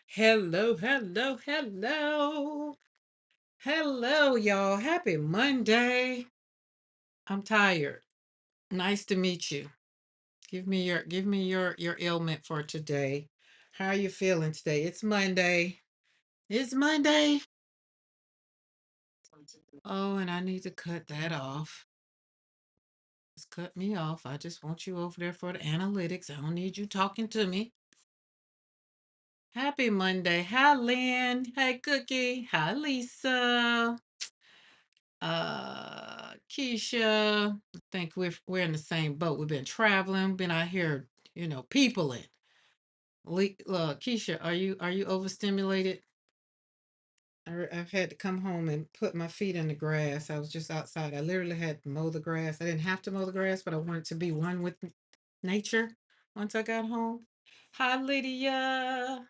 Hello, hello, hello. Hello, y'all. Happy Monday. I'm tired. Nice to meet you. Give me your ailment for today. How are you feeling today? It's Monday. It's Monday. Oh, and I need to cut that off. Just cut me off. I just want you over there for the analytics. I don't need you talking to me. Happy Monday. Hi, Lynn. Hey, Cookie. Hi, Lisa. Keisha. I think we're in the same boat. We've been traveling, been out here, peopling. Keisha, are you overstimulated? I've had to come home and put my feet in the grass. I was just outside. I literally had to mow the grass. I didn't have to mow the grass, but I wanted to be one with nature once I got home. Hi, Lydia.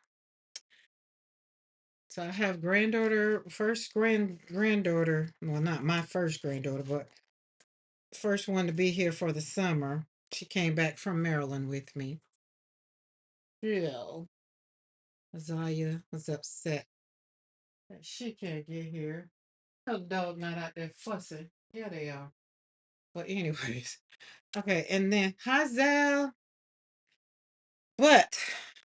So I have first granddaughter. Well, not my first granddaughter, but first one to be here for the summer. She came back from Maryland with me. Yeah. Zaya was upset that she can't get here. Her dog not out there fussing. Yeah, they are. But anyways, okay. And then hi Zal. But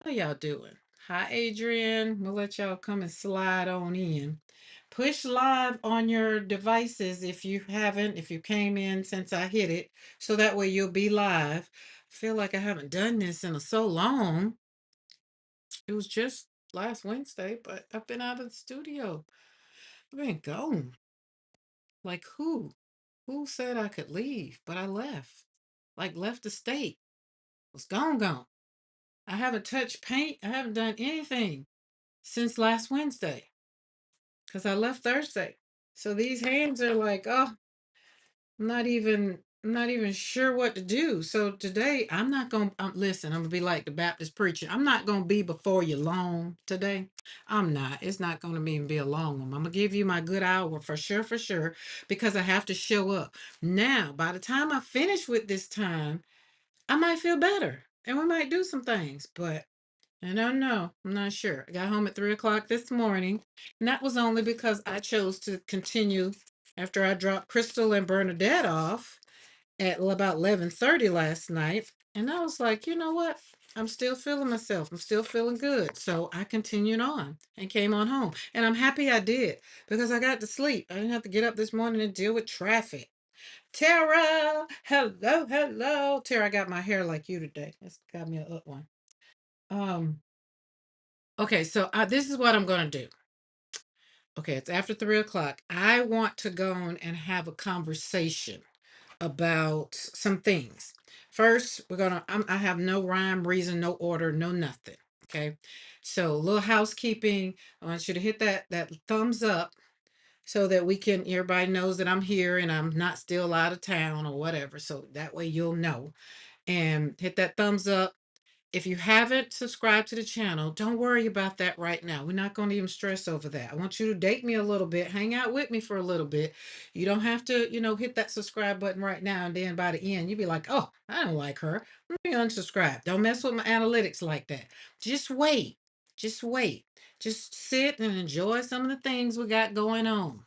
how y'all doing? Hi Adrian. We'll let y'all come and slide on in. Push live on your devices if you haven't, if you came in since I hit it, so that way you'll be live. I feel like I haven't done this in so long. It was just last Wednesday, but I've been out of the studio. I've been gone. Like who? Who said I could leave? But I left. Like left the state. Was gone. I haven't touched paint. I haven't done anything since last Wednesday because I left Thursday. So these hands are like, oh, I'm not even sure what to do. So today I'm not gonna listen, I'm gonna be like the Baptist preacher. I'm not gonna be before you long today. I'm not. It's not gonna even be a long one. I'm gonna give you my good hour for sure, because I have to show up. Now, by the time I finish with this time, I might feel better and we might do some things, but I don't know. I'm not sure. I got home at 3 o'clock this morning, and that was only because I chose to continue after I dropped Crystal and Bernadette off at about 11:30 last night. And I was like, you know what? I'm still feeling myself. I'm still feeling good. So I continued on and came on home. And I'm happy I did because I got to sleep. I didn't have to get up this morning and deal with traffic. Tara, hello, hello. Tara, I got my hair like you today. It's got me a up one. Um, okay, so this is what I'm going to do. Okay, it's after 3 o'clock. I want to go on and have a conversation about some things. First, I have no rhyme, reason, no order, no nothing. Okay, so a little housekeeping. I want you to hit that thumbs up so that everybody knows that I'm here and I'm not still out of town or whatever. So that way you'll know. And hit that thumbs up. If you haven't subscribed to the channel, don't worry about that right now. We're not going to even stress over that. I want you to date me a little bit, hang out with me for a little bit. You don't have to, hit that subscribe button right now. And then by the end, you'll be like, oh, I don't like her. Let me unsubscribe. Don't mess with my analytics like that. Just wait. Just wait. Just sit and enjoy some of the things we got going on.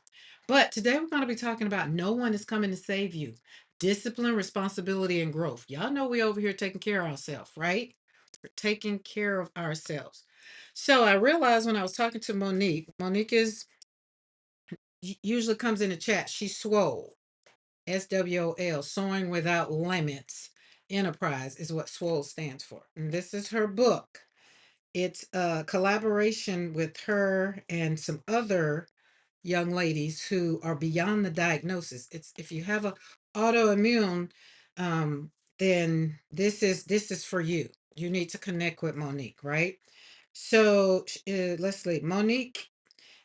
But today we're going to be talking about no one is coming to save you. Discipline, responsibility, and growth. Y'all know we over here taking care of ourselves, right? We're taking care of ourselves. So I realized when I was talking to Monique is usually comes in the chat. She's swole. SWOL, Soaring Without Limits Enterprise is what SWOL stands for. And this is her book. It's a collaboration with her and some other young ladies who are beyond the diagnosis. It's if you have a autoimmune, um, then this is for you. You need to connect with Monique, right? So let's see. Monique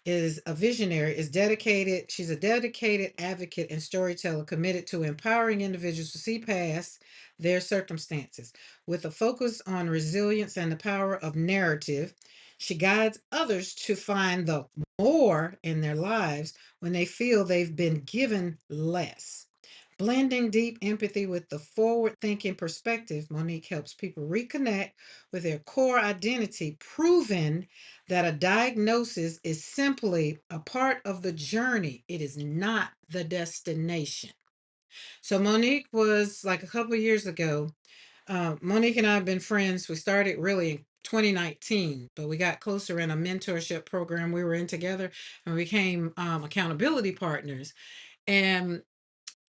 is a visionary, is dedicated. She's a dedicated advocate and storyteller committed to empowering individuals to see past their circumstances. With a focus on resilience and the power of narrative, she guides others to find the more in their lives when they feel they've been given less. Blending deep empathy with the forward thinking perspective, Monique helps people reconnect with their core identity, proving that a diagnosis is simply a part of the journey. It is not the destination. So, Monique was like a couple of years ago. Monique and I have been friends. We started really in 2019, but we got closer in a mentorship program we were in together and we became accountability partners. And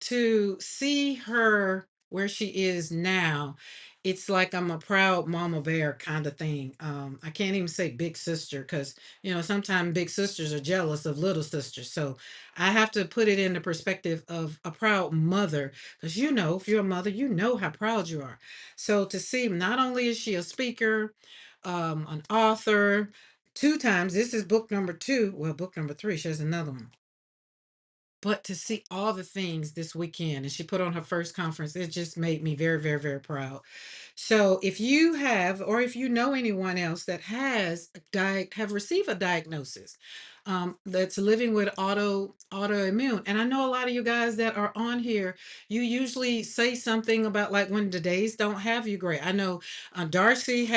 to see her where she is now, it's like I'm a proud mama bear kind of thing. I can't even say big sister because sometimes big sisters are jealous of little sisters. So I have to put it in the perspective of a proud mother because if you're a mother, you know how proud you are. So to see not only is she a speaker, an author, two times. This is book number two. Well, book number three. She has another one, but to see all the things this weekend and she put on her first conference, it just made me very, very, very proud. So if you have, or if you know anyone else that has have received a diagnosis, that's living with autoimmune, and I know a lot of you guys that are on here, you usually say something about like when the days don't have you great. I know Darcy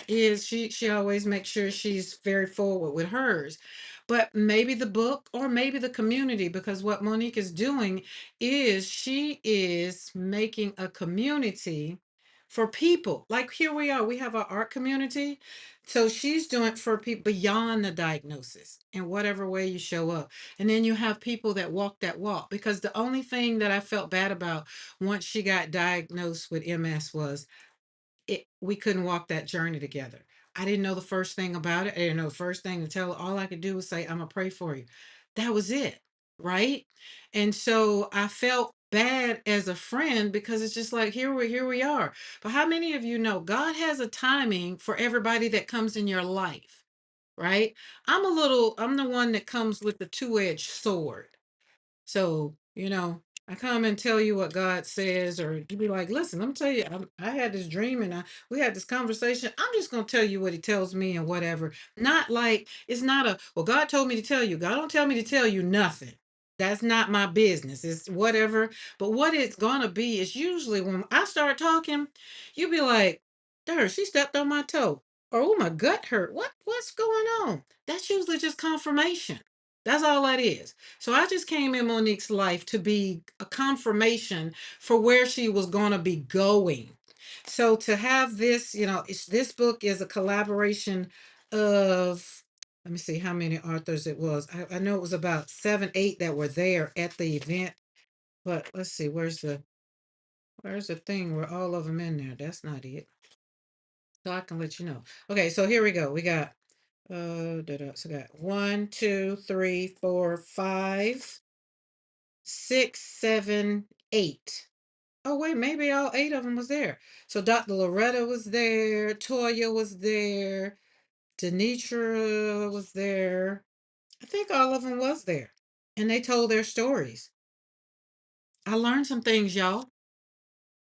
is she always makes sure she's very forward with hers, but maybe the book or maybe the community, because what Monique is doing is she is making a community for people. Like here we are, we have our art community. So she's doing it for people beyond the diagnosis in whatever way you show up. And then you have people that walk that walk. Because the only thing that I felt bad about once she got diagnosed with MS was we couldn't walk that journey together. I didn't know the first thing about it. I didn't know the first thing to tell her. All I could do was say, I'm gonna pray for you. That was it. Right. And so I felt bad as a friend because it's just like here we are. But how many of you know God has a timing for everybody that comes in your life? Right. I'm the one that comes with the two-edged sword. So, I come and tell you what God says, or you be like, listen, let me tell you, I had this dream and we had this conversation. I'm just going to tell you what he tells me and whatever. Not like, it's not well, God told me to tell you. God don't tell me to tell you nothing. That's not my business. It's whatever. But what it's going to be is usually when I start talking, you be like, there, she stepped on my toe. Or, oh, my gut hurt. What's going on? That's usually just confirmation. That's all that is. So I just came in Monique's life to be a confirmation for where she was going to be going. So to have this, this book is a collaboration of, let me see how many authors it was. I know it was about 7, 8 that were there at the event, but let's see, where's the thing where all of them in there? That's not it. So I can let you know. Okay, so here we go. We got so got 1, 2, 3, 4, 5, 6, 7, 8. Oh, wait, maybe all 8 of them was there. So Dr. Loretta was there, Toya was there, Denitra was there. I think all of them was there. And they told their stories. I learned some things, y'all.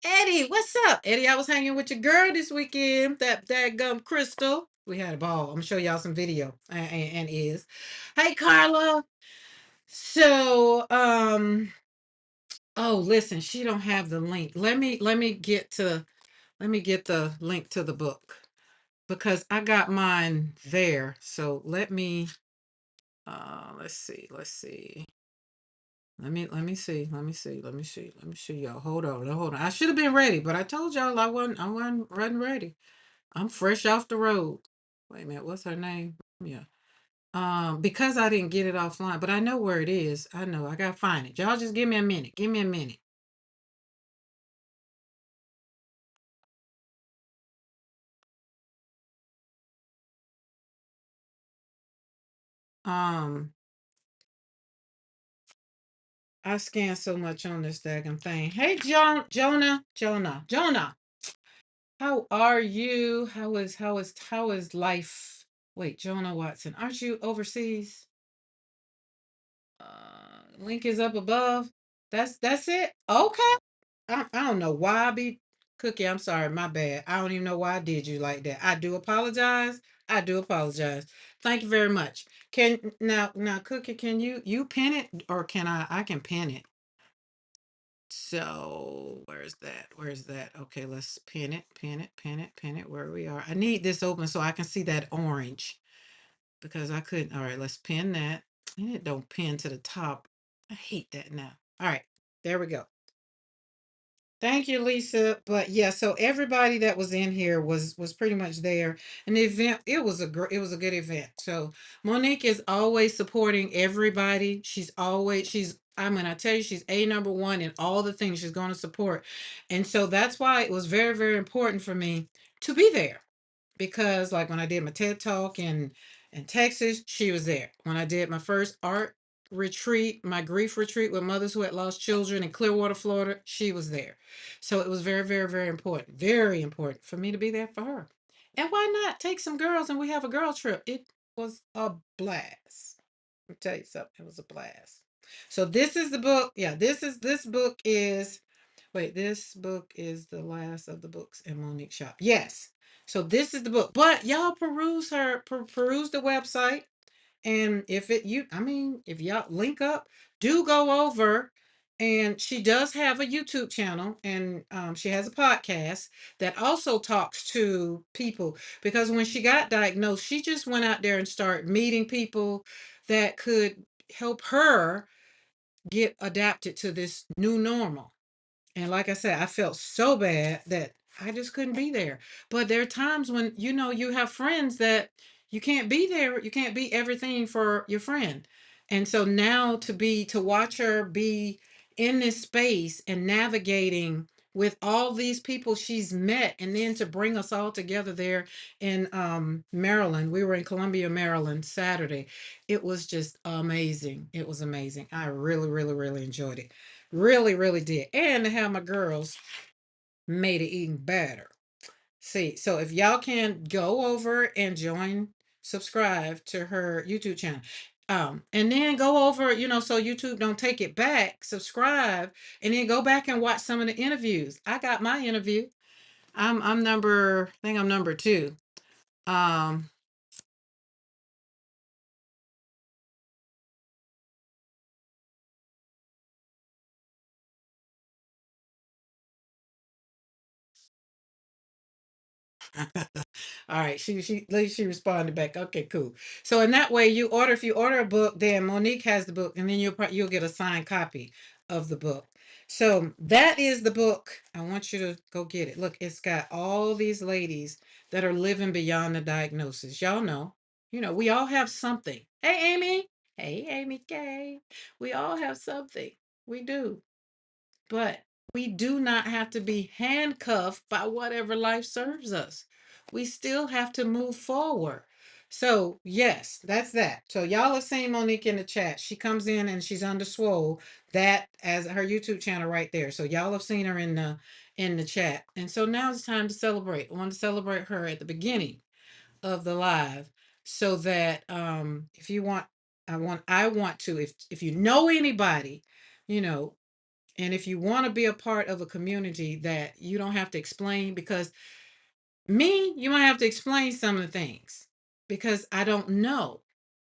Eddie, what's up? Eddie, I was hanging with your girl this weekend, that gum Crystal. We had a ball. I'm gonna show y'all some video and is. Hey, Carla. So, oh, listen, she don't have the link. Let me get the link to the book because I got mine there. So let's see. Let me see y'all. Hold on. I should have been ready, but I told y'all I wasn't ready. I'm fresh off the road. Wait a minute, what's her name? Yeah. Because I didn't get it offline, but I know where it is. I know I gotta find it. Y'all just give me a minute. Give me a minute. Um, I scanned so much on this daggone thing. Hey, Jonah. How are you? How is life? Wait, Jonah Watson, aren't you overseas? Link is up above. That's it. Okay. I don't know why I be Cookie. I'm sorry, my bad. I don't even know why I did you like that. I do apologize. I do apologize. Thank you very much. Can now Cookie, can you pin it or can I can pin it? So where's that? Where's that? Okay, let's pin it, pin it, pin it, pin it where we are. I need this open so I can see that orange because I couldn't. All right, let's pin that. And it don't pin to the top. I hate that now. All right, there we go. Thank you, Lisa. But yeah, so everybody that was in here was pretty much there. And the event, it was a good event. So Monique is always supporting everybody. She's I'm gonna tell you, she's a number one in all the things she's going to support. And so that's why it was very, very important for me to be there because like when I did my TED talk in Texas, she was there. When I did my first art retreat, my grief retreat with mothers who had lost children in Clearwater, Florida, she was there. So it was very, very, very important for me to be there for her. And why not take some girls and we have a girl trip? It was a blast. Let me tell you something. It was a blast. So this is the book. Yeah, this book is wait, this book is the last of the books in Monique shop. Yes. So this is the book. But y'all peruse the website. And if it you I mean, if y'all link up, do go over. And she does have a YouTube channel and she has a podcast that also talks to people because when she got diagnosed, she just went out there and started meeting people that could help her get adapted to this new normal. And like I said, I felt so bad that I just couldn't be there. But there are times when, you have friends that you can't be there. You can't be everything for your friend. And so now to watch her be in this space and navigating with all these people she's met, and then to bring us all together there in Maryland. We were in Columbia, Maryland Saturday. It was just amazing. It was amazing. I really, really, really enjoyed it. Really, really did. And to have my girls made it even better. See, so if y'all can go over and subscribe to her YouTube channel. And then go over, so YouTube don't take it back, subscribe, and then go back and watch some of the interviews. I got my interview. I think I'm number two. Um, All right, at least she responded back. Okay, cool. So in that way, if you order a book, then Monique has the book, and then you'll get a signed copy of the book. So that is the book. I want you to go get it. Look, it's got all these ladies that are living beyond the diagnosis. Y'all know, we all have something. Hey, Amy. Hey, Amy K. We all have something. We do. But we do not have to be handcuffed by whatever life serves us. We still have to move forward. So, yes, that's that. So, y'all are seeing Monique in the chat. She comes in and she's under Swole. That as her YouTube channel right there. So, y'all have seen her in the chat. And so now it's time to celebrate. I want to celebrate her at the beginning of the live so that if you want I want to if you know anybody, you know, and if you want to be a part of a community that you don't have to explain, because you might have to explain some of the things because I don't know.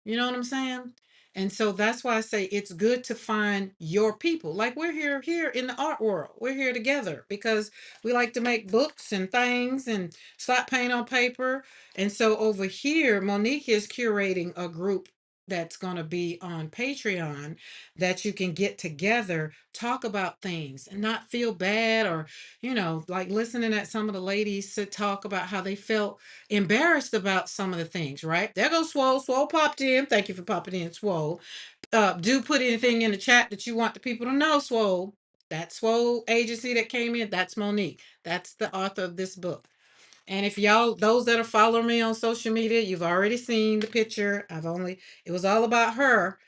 You know what I'm saying? And so that's why I say it's good to find your people. Like we're here in the art world. We're here together because we like to make books and things and slap paint on paper. And so over here, Monique is curating a group that's going to be on Patreon that you can get together, talk about things and not feel bad or like listening at some of the ladies to talk about how they felt embarrassed about some of the things, right? There goes Swole. Swole popped in. Thank you for popping in, Swole. Do put anything in the chat that you want the people to know, Swole. That Swole agency that came in, that's Monique. That's the author of this book. And if those that are following me on social media, you've already seen the picture. It was all about her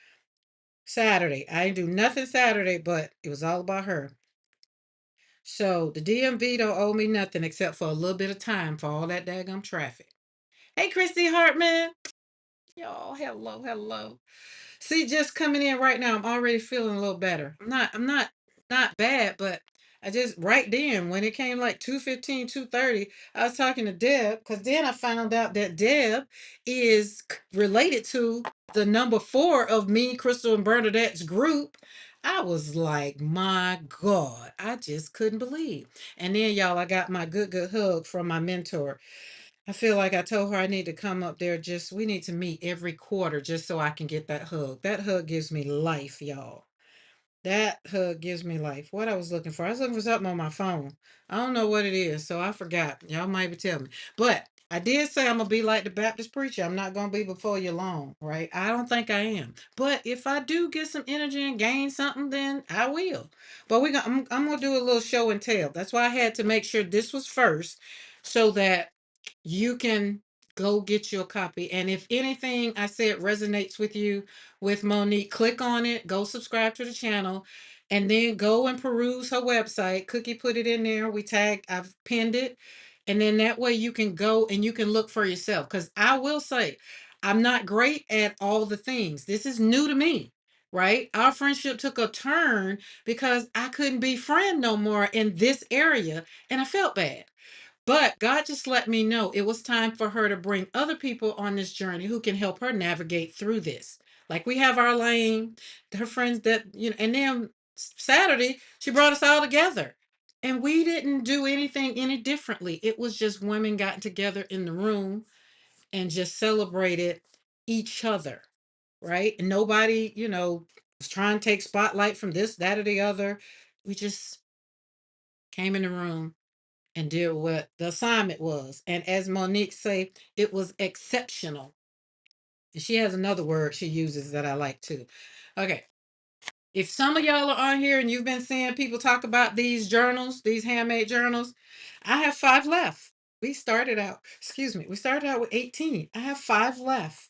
Saturday. I didn't do nothing Saturday, but it was all about her. So the DMV don't owe me nothing except for a little bit of time for all that daggum traffic. Hey, Christy Hartman. Y'all, hello, hello. See, just coming in right now, I'm already feeling a little better. I'm not bad, but I just right then when it came like 2:15, 2:30, I was talking to Deb because then I found out that Deb is related to the number 4 of me, Crystal, and Bernadette's group. I was like, my God, I just couldn't believe. And then, y'all, I got my good hug from my mentor. I feel like I told her I need to come up there. Just we need to meet every quarter just so I can get that hug. That hug gives me life, y'all. That hug gives me life. What I was looking for, I was looking for something on my phone. I don't know what it is, so I forgot. Y'all might be telling me. But I did say I'm gonna be like the Baptist preacher. I'm not gonna be before you long, right? I don't think I am. But if I do get some energy and gain something, then I will. But I'm gonna do a little show and tell. That's why I had to make sure this was first, so that you can go get you a copy. And if anything I said resonates with you, with Monique, click on it, go subscribe to the channel, and then go and peruse her website. Cookie put it in there. I've pinned it. And then that way you can go and you can look for yourself. Because I will say, I'm not great at all the things. This is new to me, right? Our friendship took a turn because I couldn't be friend no more in this area. And I felt bad. But God just let me know it was time for her to bring other people on this journey who can help her navigate through this. Like we have our lane, her friends that, and then Saturday, she brought us all together. And we didn't do anything any differently. It was just women got together in the room and just celebrated each other, right? And nobody, was trying to take spotlight from this, that, or the other. We just came in the room and did what the assignment was. And as Monique say, it was exceptional. And she has another word she uses that I like too. Okay. If some of y'all are on here and you've been seeing people talk about these journals, these handmade journals, I have 5 left. We started out with 18. I have 5 left.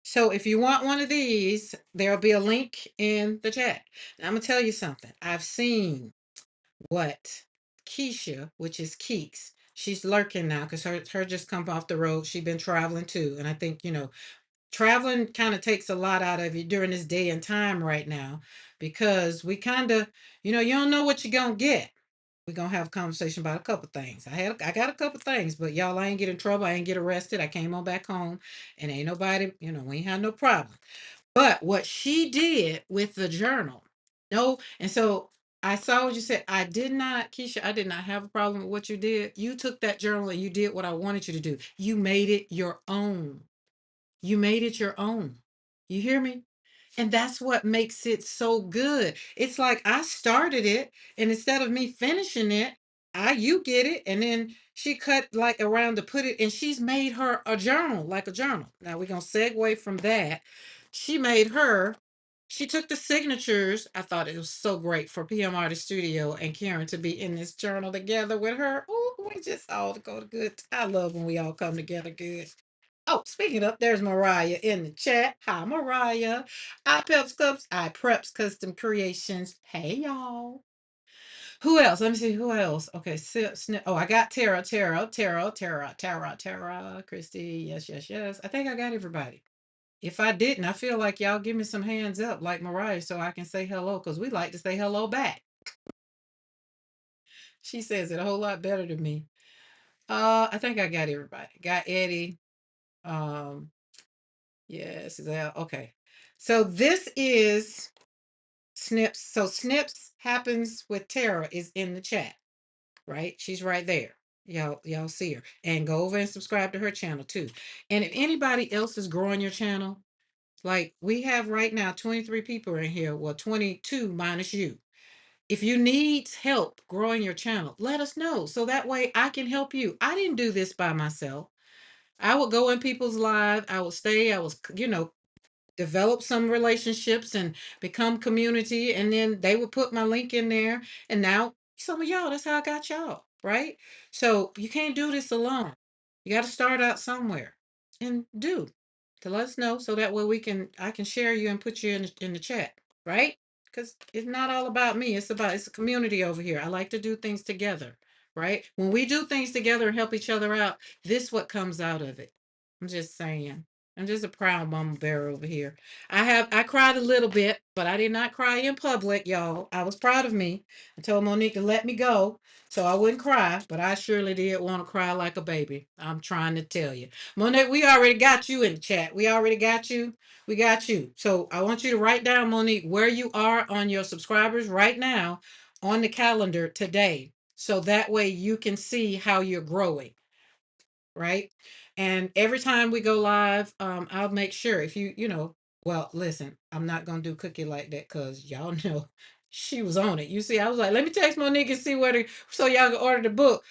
So if you want one of these, there'll be a link in the chat. Now, I'm going to tell you something. I've seen what Keisha, which is Keeks, she's lurking now because her just come off the road. She's been traveling too. And I think, traveling kind of takes a lot out of you during this day and time right now because we kind of, you don't know what you're going to get. We're going to have a conversation about a couple things. I got a couple things, but y'all, I ain't get in trouble. I ain't get arrested. I came on back home and ain't nobody, we ain't had no problem. But what she did with the journal, no, and so I saw what you said. I did not, Keisha, I did not have a problem with what you did. You took that journal and you did what I wanted you to do. You made it your own. You made it your own. You hear me? And that's what makes it so good. It's like I started it, and instead of me finishing it, you get it, and then she cut like around to put it, and she's made her a journal, like a journal. Now we're gonna segue from that. She made her. She took the signatures. I thought it was so great for PM Artist Studio and Karen to be in this journal together with her. Oh, we just all go to good. I love when we all come together good. Oh, speaking of, there's Mariah in the chat. Hi, Mariah. I Preps Custom Creations. Hey, y'all. Who else? Let me see. Who else? Okay. Oh, I got Tara, Christy. Yes, yes, yes. I think I got everybody. If I didn't, I feel like y'all give me some hands up like Mariah so I can say hello because we like to say hello back. She says it a whole lot better than me. I think I got everybody. Got Eddie. Um, Yes, okay. So this is Snips. So Snips happens with Tara is in the chat, right? She's right there. Y'all see her. And go over and subscribe to her channel too. And if anybody else is growing your channel, like we have right now 23 people in here, well 22 minus you. If you need help growing your channel, let us know so that way I can help you. I didn't do this by myself. I would go in people's lives. I would stay. I was, develop some relationships and become community. And then they would put my link in there. And now some of y'all, that's how I got y'all, right? So you can't do this alone. You got to start out somewhere and do to let us know so that way I can share you and put you in the chat, right? Because it's not all about me. It's a community over here. I like to do things together, right? When we do things together and help each other out, this what comes out of it. I'm just saying. I'm just a proud mama bear over here. I cried a little bit, but I did not cry in public, y'all. I was proud of me. I told Monique to let me go so I wouldn't cry, but I surely did want to cry like a baby. I'm trying to tell you. Monique, we already got you in the chat. We already got you. We got you. So I want you to write down, Monique, where you are on your subscribers right now on the calendar today. So that way you can see how you're growing, right? And every time we go live, I'll make sure if well, listen, I'm not gonna do cookie like that because y'all know she was on it. You see, I was like, let me text Monique and see where to so y'all can order the book.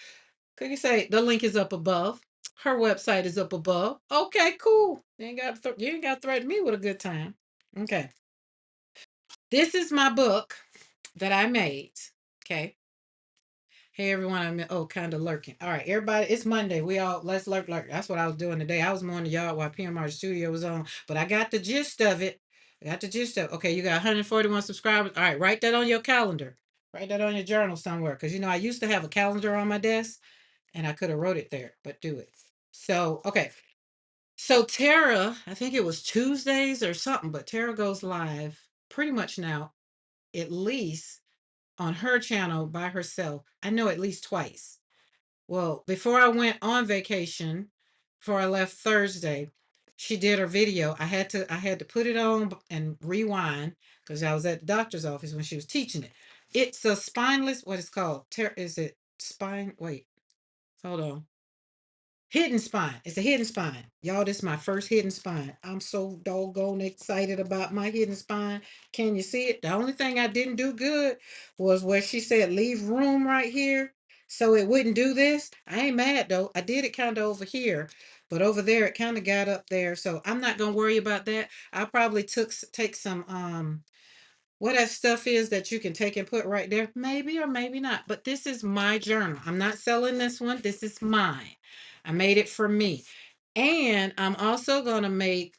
Cookie say the link is up above. Her website is up above. Okay, cool. You ain't got to threaten me with a good time. Okay, this is my book that I made. Okay. Hey everyone, I'm kind of lurking. All right, everybody, it's Monday. We all let's lurk. That's what I was doing today. I was more in the yard while PMR Studio was on, but I got the gist of it. I got the gist of it. Okay, you got 141 subscribers. All right, write that on your calendar. Write that on your journal somewhere. Because I used to have a calendar on my desk and I could have wrote it there, but do it. So, okay. So Tara, I think it was Tuesdays or something, but Tara goes live pretty much now, at least on her channel by herself. I know at least twice. Well, before I went on vacation, before I left Thursday, she did her video. I had to put it on and rewind because I was at the doctor's office when she was teaching it. It's a spineless, what is called? Is it spine? Wait, hold on. Hidden spine. It's a hidden spine. Y'all, this is my first hidden spine. I'm so doggone excited about my hidden spine. Can you see it? The only thing I didn't do good was where she said leave room right here so it wouldn't do this. I ain't mad though. I did it kind of over here, but over there it kind of got up there. So I'm not gonna worry about that. I probably take some what that stuff is that you can take and put right there, maybe or maybe not. But this is my journal. I'm not selling this one. This is mine. I made it for me. And I'm also going to make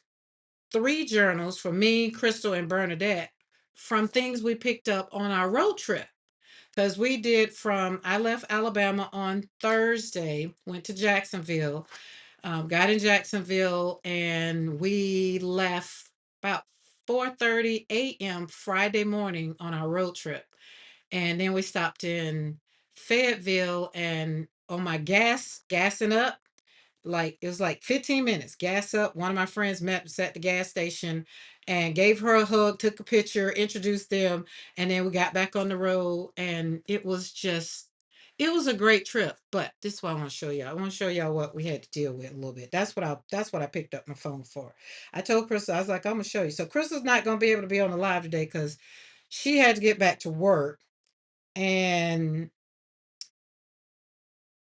3 journals for me, Crystal, and Bernadette from things we picked up on our road trip. Because I left Alabama on Thursday, went to Jacksonville, got in Jacksonville, and we left about 4:30 a.m. Friday morning on our road trip. And then we stopped in Fayetteville and on my gassing up, like it was like 15 minutes, gas up. One of my friends met us at the gas station and gave her a hug, took a picture, introduced them, and then we got back on the road and it was a great trip. But this is what I want to show you. I want to show y'all what we had to deal with a little bit. That's what I picked up my phone for. I told Crystal, I was like, I'm gonna show you. So Crystal's not gonna be able to be on the live today because she had to get back to work and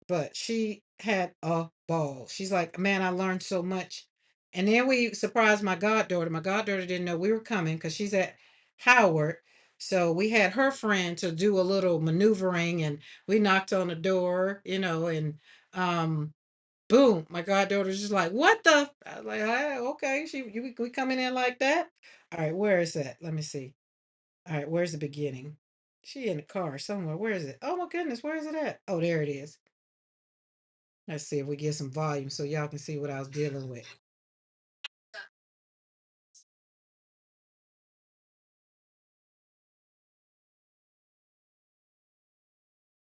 but she had a ball. She's like, man, I learned so much. And then we surprised my goddaughter. My goddaughter didn't know we were coming because she's at Howard. So we had her friend to do a little maneuvering and we knocked on the door, and um boom, my goddaughter's just like, what the? I was like, "Ah, okay, we coming in like that. All right, where is that? Let me see. All right, where's the beginning? She in the car somewhere. Where is it? Oh my goodness, where is it at? Oh, there it is. Let's see if we get some volume so y'all can see what I was dealing with.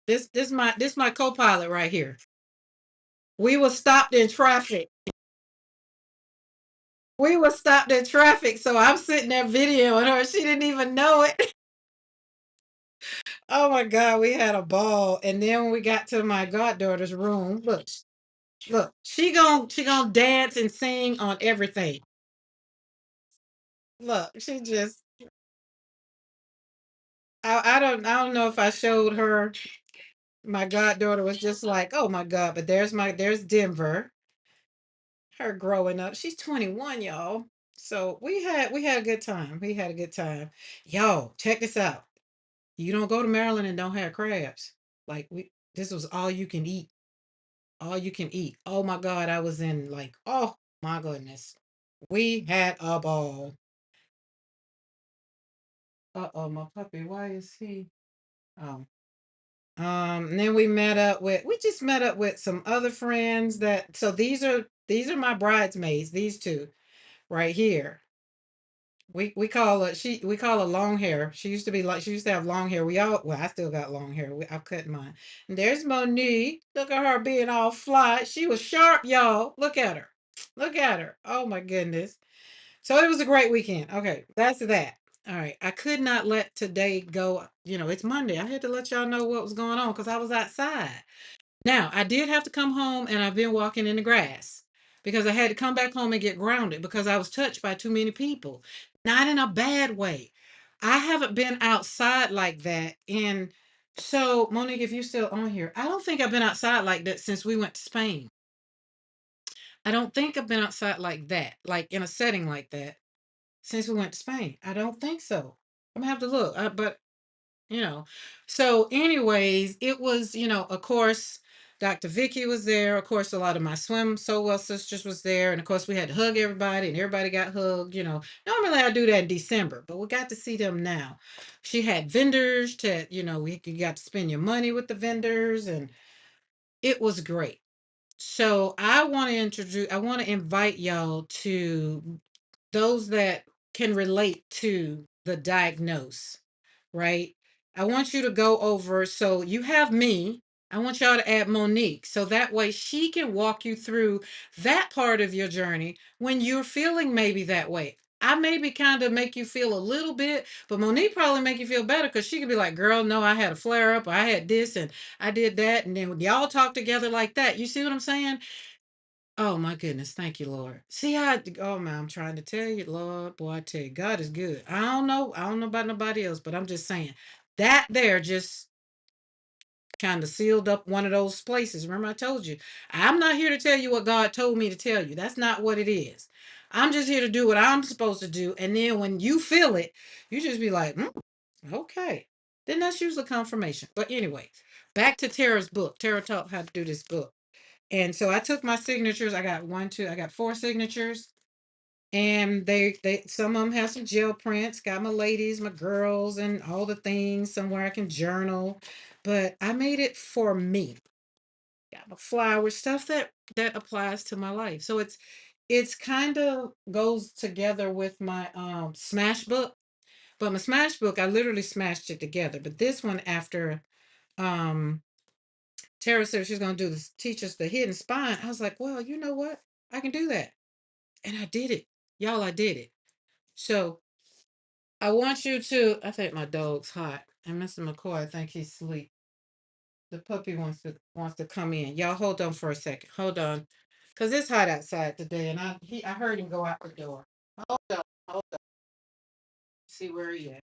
This my co-pilot right here. We were stopped in traffic. We were stopped in traffic, so I'm sitting there videoing her. She didn't even know it. Oh my God, we had a ball. And then when we got to my goddaughter's room, look, she gonna dance and sing on everything. Look, I don't know if I showed her. My goddaughter was just like, oh my God, but there's Denver, her growing up. She's 21, y'all. So we had a good time. We had a good time. Yo, check this out. You don't go to Maryland and don't have crabs. Like this was all you can eat. All you can eat. Oh my God, I was in like, oh my goodness. We had a ball. Uh-oh, my puppy. Why is he? Oh. And then we just met up with some other friends so these are These are my bridesmaids, these two right here. We call her we call her long hair. She used to be like she used to have long hair. We all well, I still got long hair. I cut mine. And there's Monique. Look at her being all fly. She was sharp, y'all. Look at her. Look at her. Oh my goodness. So it was a great weekend. Okay, that's that. All right. I could not let today go. You know, it's Monday. I had to let y'all know what was going on because I was outside. Now, I did have to come home and I've been walking in the grass because I had to come back home and get grounded because I was touched by too many people. Not in a bad way. I haven't been outside like that. And so, Monique, if you're still on here, I don't think I've been outside like that since we went to Spain. I don't think I've been outside like that, like in a setting like that since we went to Spain. I don't think so. I'm gonna have to look. But you know. So, anyways, it was, of course, Dr. Vicky was there. Of course, a lot of my swim so well sisters was there. And of course, we had to hug everybody and everybody got hugged. Normally I do that in December, but we got to see them now. She had vendors you got to spend your money with the vendors and it was great. So I want to invite y'all to those that can relate to the diagnose, right? I want you to go over. So you have me. I want y'all to add Monique. So that way she can walk you through that part of your journey when you're feeling maybe that way. I maybe kind of make you feel a little bit, but Monique probably make you feel better because she could be like, girl, no, I had a flare up, or I had this and I did that. And then when y'all talk together like that, you see what I'm saying? Oh my goodness, thank you, Lord. See how oh man, I'm trying to tell you, Lord, boy, I tell you, God is good. I don't know about nobody else, but I'm just saying that there just kind of sealed up one of those places. Remember, I told you, I'm not here to tell you what God told me to tell you. That's not what it is. I'm just here to do what I'm supposed to do. And then when you feel it, you just be like, okay. Then that's usually confirmation. But anyway, back to Tara's book. Tara taught how to do this book. And so I took my signatures. I got four signatures. And they some of them have some gel prints. Got my ladies, my girls, and all the things somewhere I can journal. But I made it for me. Got my flowers, stuff that applies to my life. So it's kind of goes together with my smash book. But my smash book, I literally smashed it together. But this one after um Tara said she's gonna do this, teach us the hidden spine. I was like, well, you know what? I can do that. And I did it. Y'all, I did it. So I want you to, I think my dog's hot. And Mr. McCoy, I think he's asleep. The puppy wants to come in. Y'all hold on for a second. Hold on. Cause it's hot outside today and I heard him go out the door. Hold on, hold on. See where he at.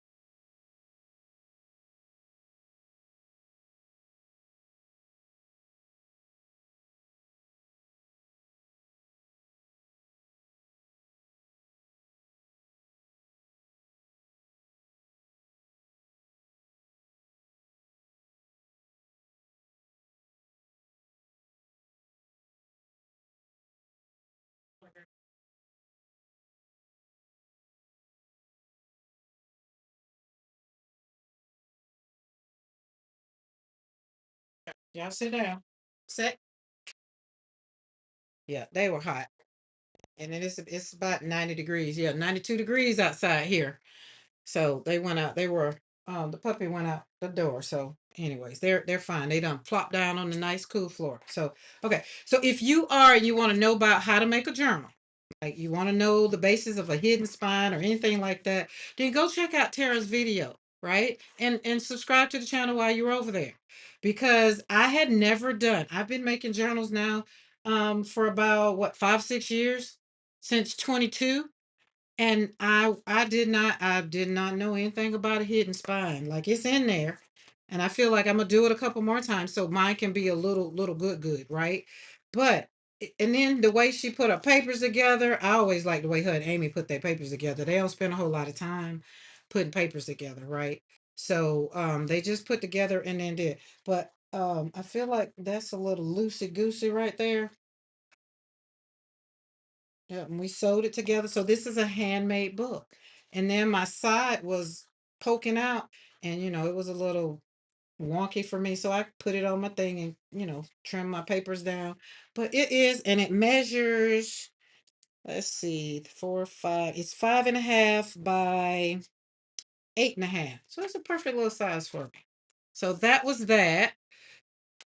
Y'all sit down. Sit. Yeah, they were hot. And then it's about 90 degrees. Yeah, 92 degrees outside here. So they went out. They were the puppy went out the door. So anyways, they're fine. They done plopped down on the nice cool floor. So okay. So if you are and you want to know about how to make a journal, like you want to know the basis of a hidden spine or anything like that, then go check out Tara's video, right? And subscribe to the channel while you're over there. Because I had never done, I've been making journals now for about what 5, 6 years since 22, and I did not know anything about a hidden spine. Like it's in there. And I feel like I'm gonna do it a couple more times so mine can be a little good, right? But and then the way she put her papers together, I always like the way her and Amy put their papers together. They don't spend a whole lot of time putting papers together, right? So they just put together and then did. But I feel like that's a little loosey goosey right there. Yeah, and we sewed it together. So this is a handmade book. And then my side was poking out and it was a little wonky for me, so I put it on my thing and trim my papers down. But it is, and it measures. Let's see, 4, 5. It's 5.5 by 8.5. So it's a perfect little size for me. So that was that.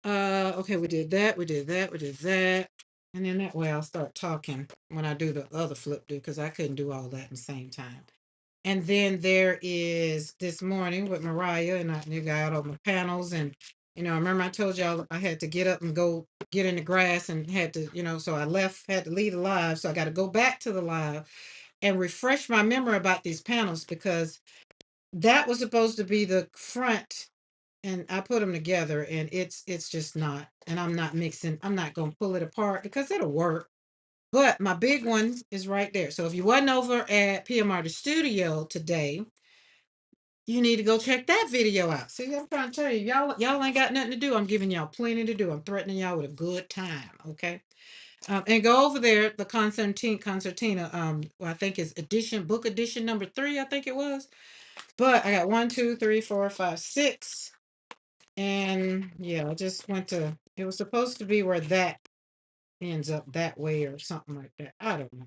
Okay, we did that, we did that, we did that. And then that way I'll start talking when I do the other flip do, because I couldn't do all that at the same time. And then there is this morning with Mariah, and I got all my panels. And, I remember I told y'all I had to get up and go get in the grass and had to, so I had to leave the live. So I got to go back to the live and refresh my memory about these panels, because that was supposed to be the front, and I put them together, and it's just not. And I'm not going to pull it apart because it'll work. But my big one is right there. So if you wasn't over at PMR the studio today, you need to go check that video out. See, I'm trying to tell you, y'all ain't got nothing to do. I'm giving y'all plenty to do. I'm threatening y'all with a good time. Okay. And go over there, the concertina. Well, I think it's book edition number 3, I think it was. But I got 1, 2, 3, 4, 5, 6. And yeah, I just went to, it was supposed to be where that ends up that way or something like that. I don't know.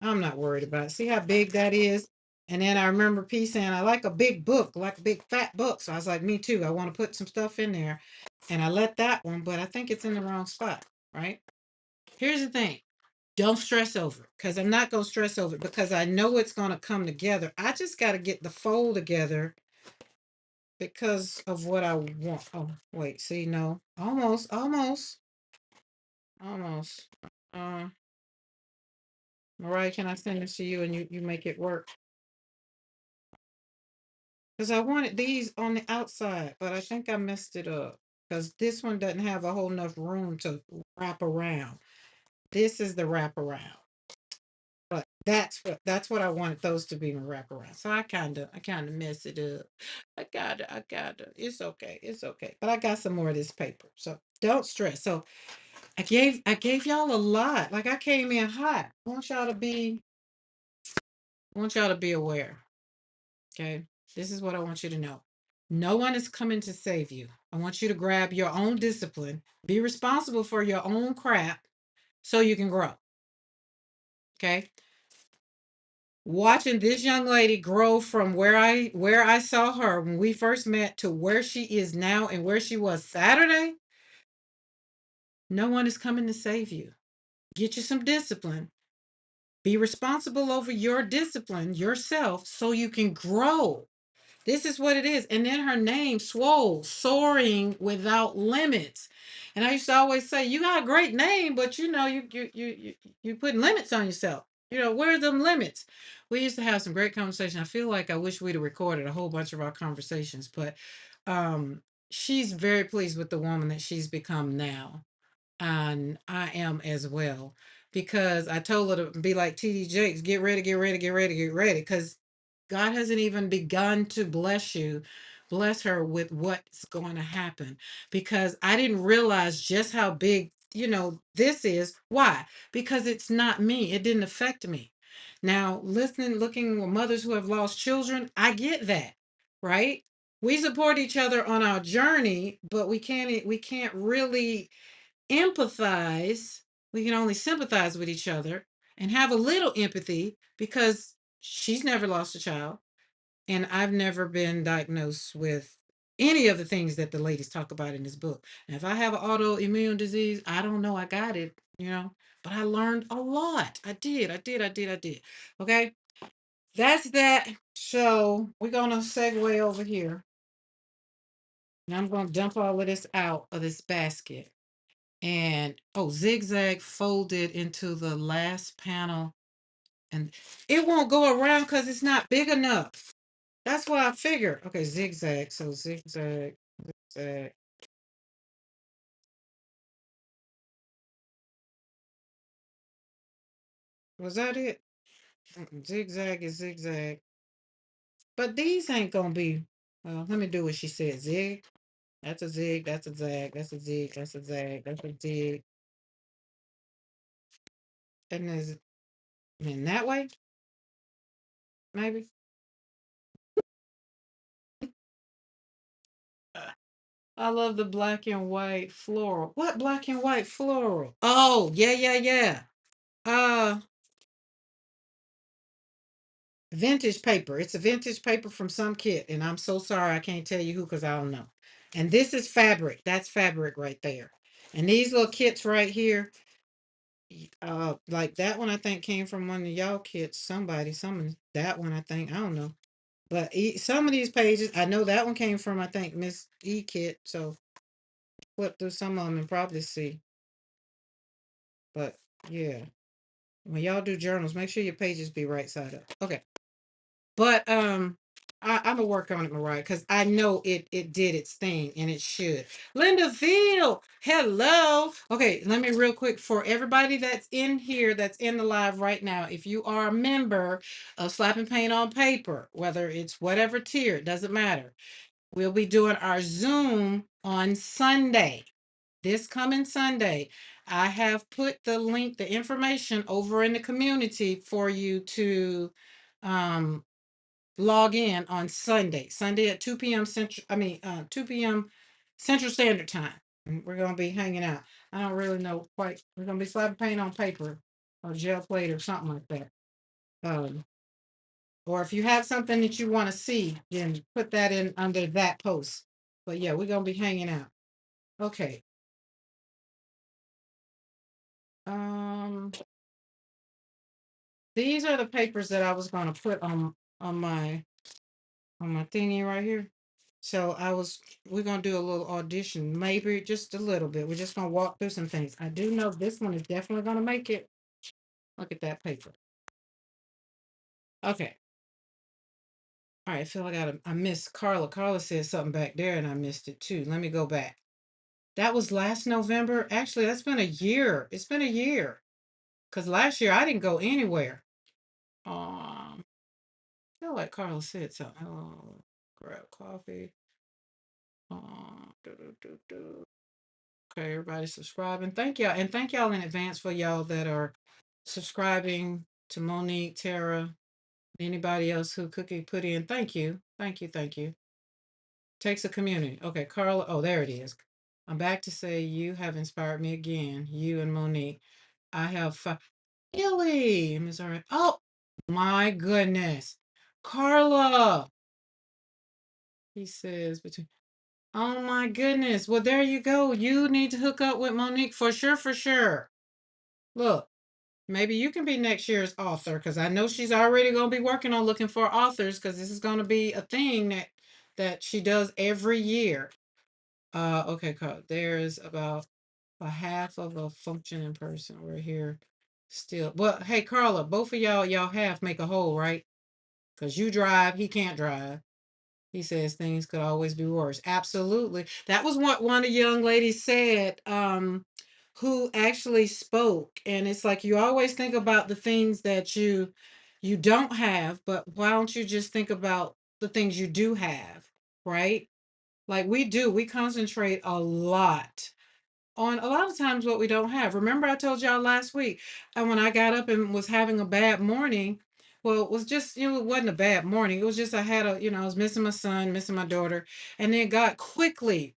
I'm not worried about it. See how big that is? And then I remember P saying, I like a big book, like a big fat book. So I was like, me too. I want to put some stuff in there. And I let that one, but I think it's in the wrong spot, right? Here's the thing. Don't stress over it, because I'm not going to stress over it, because I know it's going to come together. I just got to get the fold together because of what I want. Oh, wait. See, no. Almost. Uh, Mariah, can I send this to you and you make it work? Because I wanted these on the outside, but I think I messed it up. Because this one doesn't have a whole enough room to wrap around. This is the wraparound. But that's what I wanted those to be my wraparound. So I kinda messed it up. I gotta. It's okay. But I got some more of this paper. So don't stress. So I gave y'all a lot. Like I came in hot. I want y'all to be aware. Okay. This is what I want you to know. No one is coming to save you. I want you to grab your own discipline, be responsible for your own crap so you can grow. Okay. Watching this young lady grow from where I saw her when we first met to where she is now and where she was Saturday, no one is coming to save you. Get you some discipline. Be responsible over your discipline yourself so you can grow. This is what it is. And then her name, Swole, soaring without limits. And I used to always say, you got a great name, but you putting limits on yourself. Where are them limits? We used to have some great conversation. I feel like I wish we'd have recorded a whole bunch of our conversations, but um, she's very pleased with the woman that she's become now. And I am as well. Because I told her to be like TD Jakes, get ready, get ready, get ready, get ready. Because God hasn't even begun to bless her with what's going to happen. Because I didn't realize just how big, this is. Why? Because it's not me. It didn't affect me. Now, looking at mothers who have lost children, I get that, right? We support each other on our journey, but we can't really empathize. We can only sympathize with each other and have a little empathy, because she's never lost a child and I've never been diagnosed with any of the things that the ladies talk about in this book. And if I have an autoimmune disease, I don't know I got it, but I learned a lot. I did. Okay. That's that. So we're going to segue over here, and I'm going to dump all of this out of this basket. And zigzag folded into the last panel, and it won't go around because it's not big enough. That's what I figured. Okay, zigzag. So zigzag, zigzag. Was that it? Zigzag is zigzag. But these ain't gonna be. Well, let me do what she said. Zig. That's a zig. That's a zag. That's a zig. That's a zag. That's a zig. And is in that way, maybe. I love the black and white floral. What black and white floral? Oh, yeah, yeah, yeah. Uh, vintage paper. It's a vintage paper from some kit, and I'm so sorry I can't tell you who because I don't know. And this is fabric. That's fabric right there. And these little kits right here, like that one I think came from one of y'all kits. Somebody, someone that one I think I don't know. But some of these pages, I know that one came from I think Miss E kit. So flip through some of them and probably see. But yeah, when y'all do journals, make sure your pages be right side up. Okay. But I'm gonna work on it, Mariah, because I know it did its thing and it should. Linda Veal, hello. Okay, let me real quick for everybody that's in here, that's in the live right now. If you are a member of Slapping Paint on Paper, whether it's whatever tier, it doesn't matter. We'll be doing our Zoom on Sunday. This coming Sunday. I have put the link, the information over in the community for you to um log in on Sunday at 2 p.m. Central, 2 p.m. Central Standard Time. And we're gonna be hanging out. I don't really know quite. We're gonna be slapping paint on paper or gel plate or something like that. Um, or if you have something that you want to see, then put that in under that post. But yeah, we're gonna be hanging out. Okay. Um, these are the papers that I was gonna put on my thingy right here. So we're gonna do a little audition, maybe just a little bit. We're just gonna walk through some things. I do know this one is definitely gonna make it. Look at that paper. Okay. All right. I feel like I missed Carla. Carla said something back there and I missed it too. Let me go back. That was last November. Actually, that's been a year. It's been a year. Because last year I didn't go anywhere. I feel like Carla said something. Oh, grab coffee. Do, do, do, do. Okay, everybody subscribing. Thank y'all. And thank y'all in advance for y'all that are subscribing to Monique, Tara, anybody else who Cookie put in. Thank you. Thank you. Thank you. Takes a community. Okay, Carla. Oh, there it is. I'm back to say you have inspired me again. You and Monique. I have Illy, Missouri. Oh my goodness. Carla. He says between oh my goodness. Well, there you go. You need to hook up with Monique for sure, for sure. Look, maybe you can be next year's author because I know she's already going to be working on looking for authors because this is going to be a thing that she does every year. Okay, Carl. There's about a half of a functioning person. We're here still. Well, hey, Carla, both of y'all half make a whole, right? Because you drive, he can't drive. He says things could always be worse. Absolutely. That was what one of the young ladies said, who actually spoke. And it's like you always think about the things that you don't have, but why don't you just think about the things you do have, right? Like we do, we concentrate a lot on a lot of times what we don't have. Remember, I told y'all last week, and when I got up and was having a bad morning, well, it was just, it wasn't a bad morning. It was just I had I was missing my son, missing my daughter, and then God quickly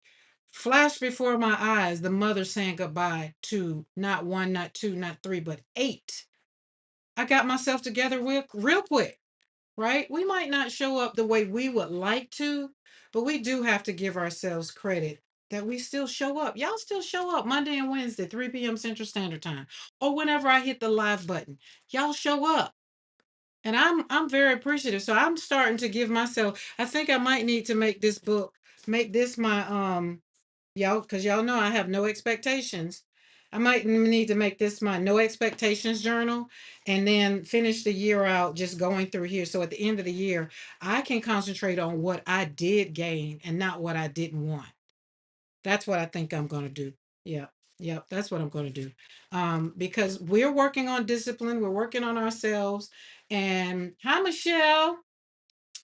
flashed before my eyes the mother saying goodbye to not one, not two, not three, but eight. I got myself together real quick, right? We might not show up the way we would like to, but we do have to give ourselves credit that we still show up. Y'all still show up Monday and Wednesday, 3 p.m. Central Standard Time, or whenever I hit the live button. Y'all show up. And I'm very appreciative. So I'm starting to give myself, I think I might need to make this book, make this my y'all, because y'all know I have no expectations. I might need to make this my no expectations journal and then finish the year out just going through here. So at the end of the year, I can concentrate on what I did gain and not what I didn't want. That's what I think I'm going to do. Yeah. Yep, that's what I'm going to do. Because we're working on discipline, we're working on ourselves. And hi, Michelle.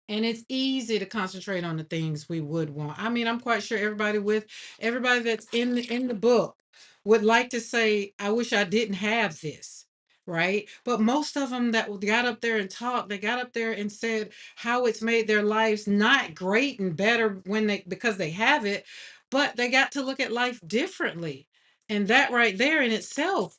And it's easy to concentrate on the things we would want. I mean, I'm quite sure everybody that's in the book would like to say, I wish I didn't have this. Right. But most of them that got up there and talked, they got up there and said how it's made their lives not great and better when they because they have it, but they got to look at life differently. And that right there in itself,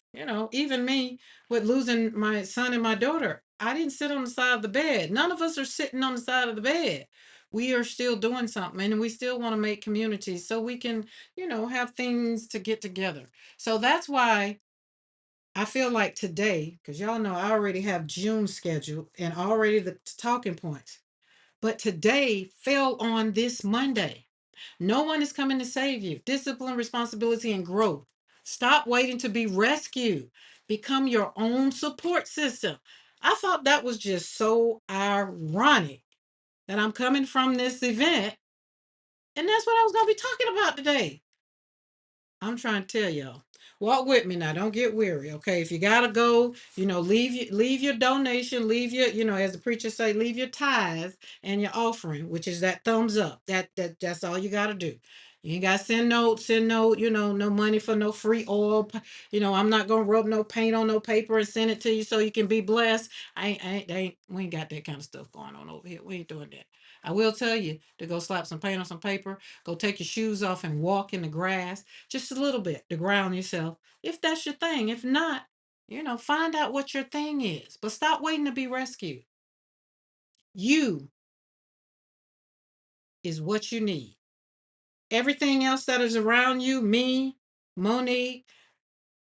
even me with losing my son and my daughter, I didn't sit on the side of the bed. None of us are sitting on the side of the bed. We are still doing something, and we still want to make communities so we can, have things to get together. So that's why I feel like today, because y'all know I already have June scheduled and already the talking points, but today fell on this Monday. No one is coming to save you. Discipline, responsibility, and growth. Stop waiting to be rescued. Become your own support system. I thought that was just so ironic that I'm coming from this event, and that's what I was going to be talking about today. I'm trying to tell y'all. Walk with me now. Don't get weary. Okay. If you gotta go, leave your donation, leave your, as the preacher say, leave your tithes and your offering, which is that thumbs up. That's all you gotta do. You ain't gotta send no, no money for no free oil. I'm not gonna rub no paint on no paper and send it to you so you can be blessed. We ain't got that kind of stuff going on over here. We ain't doing that. I will tell you to go slap some paint on some paper, go take your shoes off and walk in the grass just a little bit to ground yourself if that's your thing. If not, find out what your thing is, but stop waiting to be rescued. You is what you need. Everything else that is around you, me, Monique,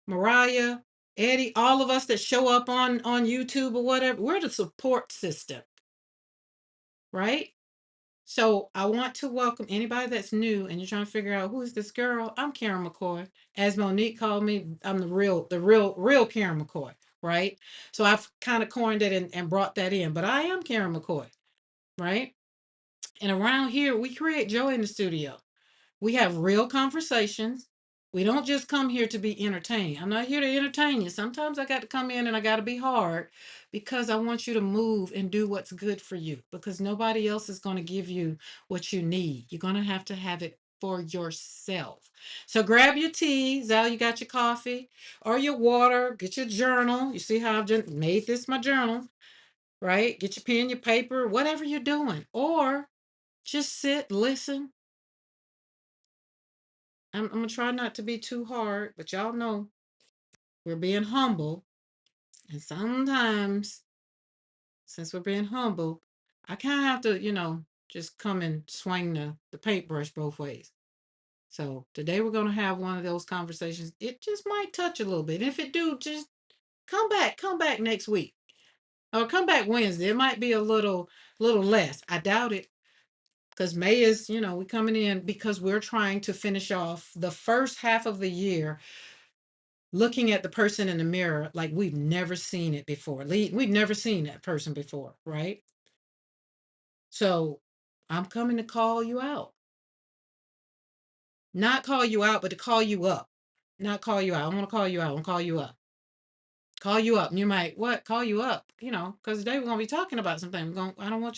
Mariah, Eddie, all of us that show up on YouTube or whatever, we're the support system, right? So I want to welcome anybody that's new and you're trying to figure out who is this girl. I'm Karen McCoy. As Monique called me, I'm the real Karen McCoy, right? So I've kind of coined it and brought that in, but I am Karen McCoy, right? And around here, we create joy in the studio. We have real conversations. We don't just come here to be entertained. I'm not here to entertain you. Sometimes I got to come in and I got to be hard because I want you to move and do what's good for you because nobody else is going to give you what you need. You're going to have it for yourself. So grab your tea. Zal, you got your coffee or your water. Get your journal. You see how I've just made this my journal, right? Get your pen, your paper, whatever you're doing. Or just sit, listen. I'm gonna try not to be too hard, but y'all know we're being humble. And sometimes, since we're being humble, I kind of have to, just come and swing the paintbrush both ways. So today we're gonna have one of those conversations. It just might touch a little bit. If it do, just come back next week. Or come back Wednesday. It might be a little less. I doubt it. Because May is, we coming in because we're trying to finish off the first half of the year looking at the person in the mirror like we've never seen it before. We've never seen that person before, right? So I'm coming to call you out. Not call you out, but to call you up. Not call you out. I want to call you out. I want to call you up. Call you up. And you might, what? Call you up, because today we're going to be talking about something. I don't want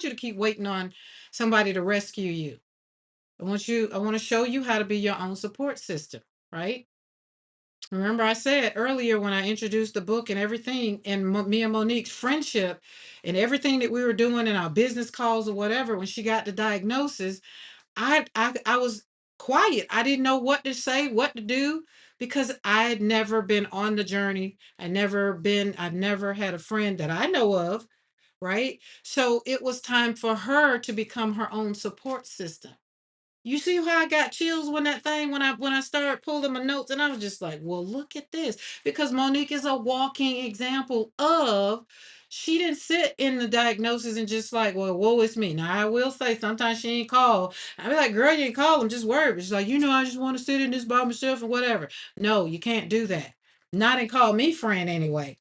you to keep waiting on somebody to rescue you. I want to show you how to be your own support system, right? Remember, I said earlier when I introduced the book and everything, and me and Monique's friendship, and everything that we were doing in our business calls or whatever. When she got the diagnosis, I was quiet. I didn't know what to say, what to do, because I had never been on the journey. I've never had a friend that I know of, right? So it was time for her to become her own support system. You see how I got chills when I started pulling my notes, and I was just like, well, look at this. Because Monique is a walking example of she didn't sit in the diagnosis and just like, well, woe is me. Now I will say sometimes she ain't call. I be like, girl, you ain't call. I'm just worried. But she's like, I just want to sit in this by myself or whatever. No, you can't do that. Not and call me friend anyway.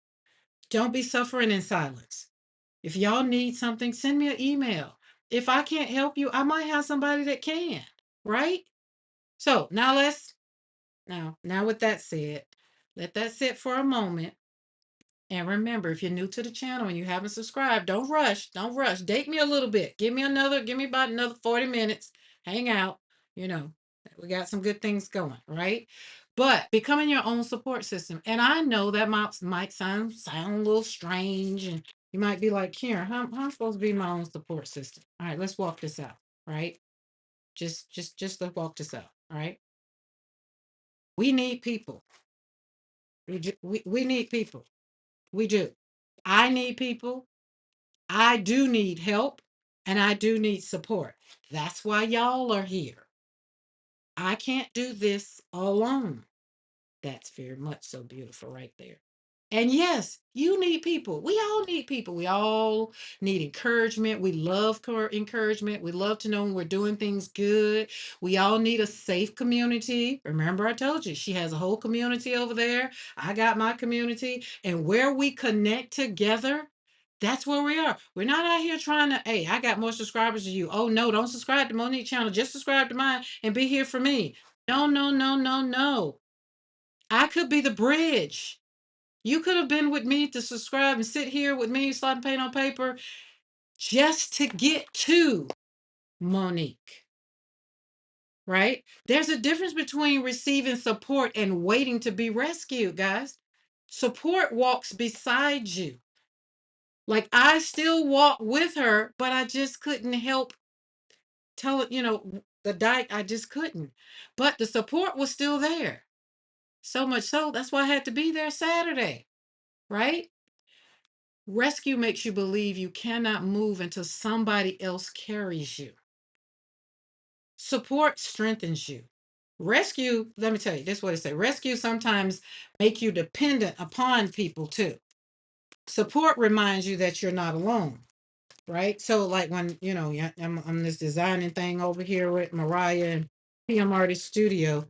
Don't be suffering in silence. If y'all need something, send me an email. If I can't help you, I might have somebody that can, right? So now with that said, let that sit for a moment. And remember, if you're new to the channel and you haven't subscribed, don't rush. Don't rush. Date me a little bit. Give me about another 40 minutes. Hang out. You know, we got some good things going, right? But becoming your own support system. And I know that might sound a little strange. And you might be like, Karen, how am I supposed to be my own support system? All right, let's walk this out, right? Just to walk this out. All right. We need people. We need people. We do. I need people. I do need help and I do need support. That's why y'all are here. I can't do this alone. That's very much so beautiful right there. And yes, you need people. We all need people. We all need encouragement. We love encouragement. We love to know when we're doing things good. We all need a safe community. Remember, I told you she has a whole community over there. I got my community. And where we connect together, that's where we are. We're not out here trying to, hey, I got more subscribers than you. Oh, no, don't subscribe to Monique channel. Just subscribe to mine and be here for me. No, no, no, no, no. I could be the bridge. You could have been with me to subscribe and sit here with me, slotting paint on paper, just to get to Monique, right? There's a difference between receiving support and waiting to be rescued, guys. Support walks beside you. Like I still walk with her, but I just couldn't help tell it, the diet, I just couldn't. But the support was still there. So much so, that's why I had to be there Saturday, right? Rescue makes you believe you cannot move until somebody else carries you. Support strengthens you. Rescue, let me tell you, this is what it says. Rescue sometimes make you dependent upon people too. Support reminds you that you're not alone, right? So like when, yeah, I'm this designing thing over here with Mariah and PM Artist Studio.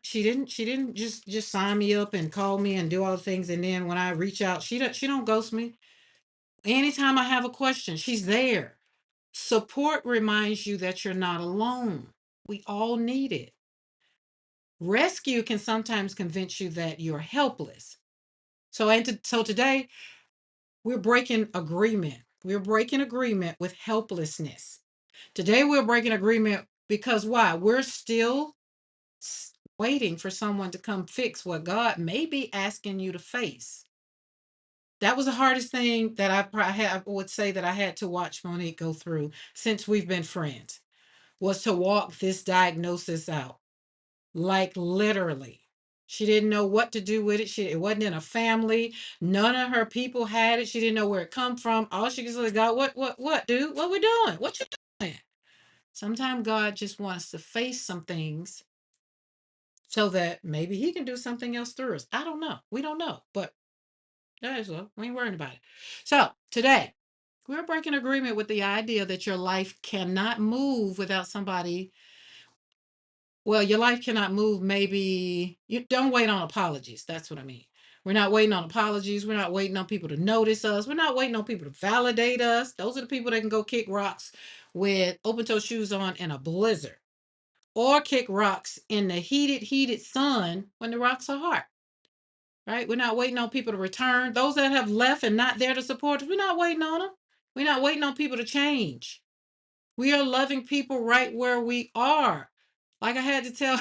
She didn't just sign me up and call me and do all the things. And then when I reach out, she don't ghost me. Anytime I have a question, she's there. Support reminds you that you're not alone. We all need it. Rescue can sometimes convince you that you're helpless. So today we're breaking agreement. We're breaking agreement with helplessness. Today we're breaking agreement because why? We're still waiting for someone to come fix what God may be asking you to face. That was the hardest thing that I would say that I had to watch Monique go through since we've been friends, was to walk this diagnosis out. Like literally. She didn't know what to do with it. It wasn't in a family. None of her people had it. She didn't know where it come from. All she could say, God, what, dude? What we doing? What you doing? Sometimes God just wants us to face some things so that maybe he can do something else through us. I don't know. We don't know. But that is well, we ain't worrying about it. So today, we're breaking agreement with the idea that your life cannot move without somebody. Well, your life cannot move. Maybe you don't wait on apologies. That's what I mean. We're not waiting on apologies. We're not waiting on people to notice us. We're not waiting on people to validate us. Those are the people that can go kick rocks with open toe shoes on in a blizzard or kick rocks in the heated sun when the rocks are hard. Right? We're not waiting on people to return. Those that have left and not there to support us, we're not waiting on them. We're not waiting on people to change. We are loving people right where we are. Like I had to tell,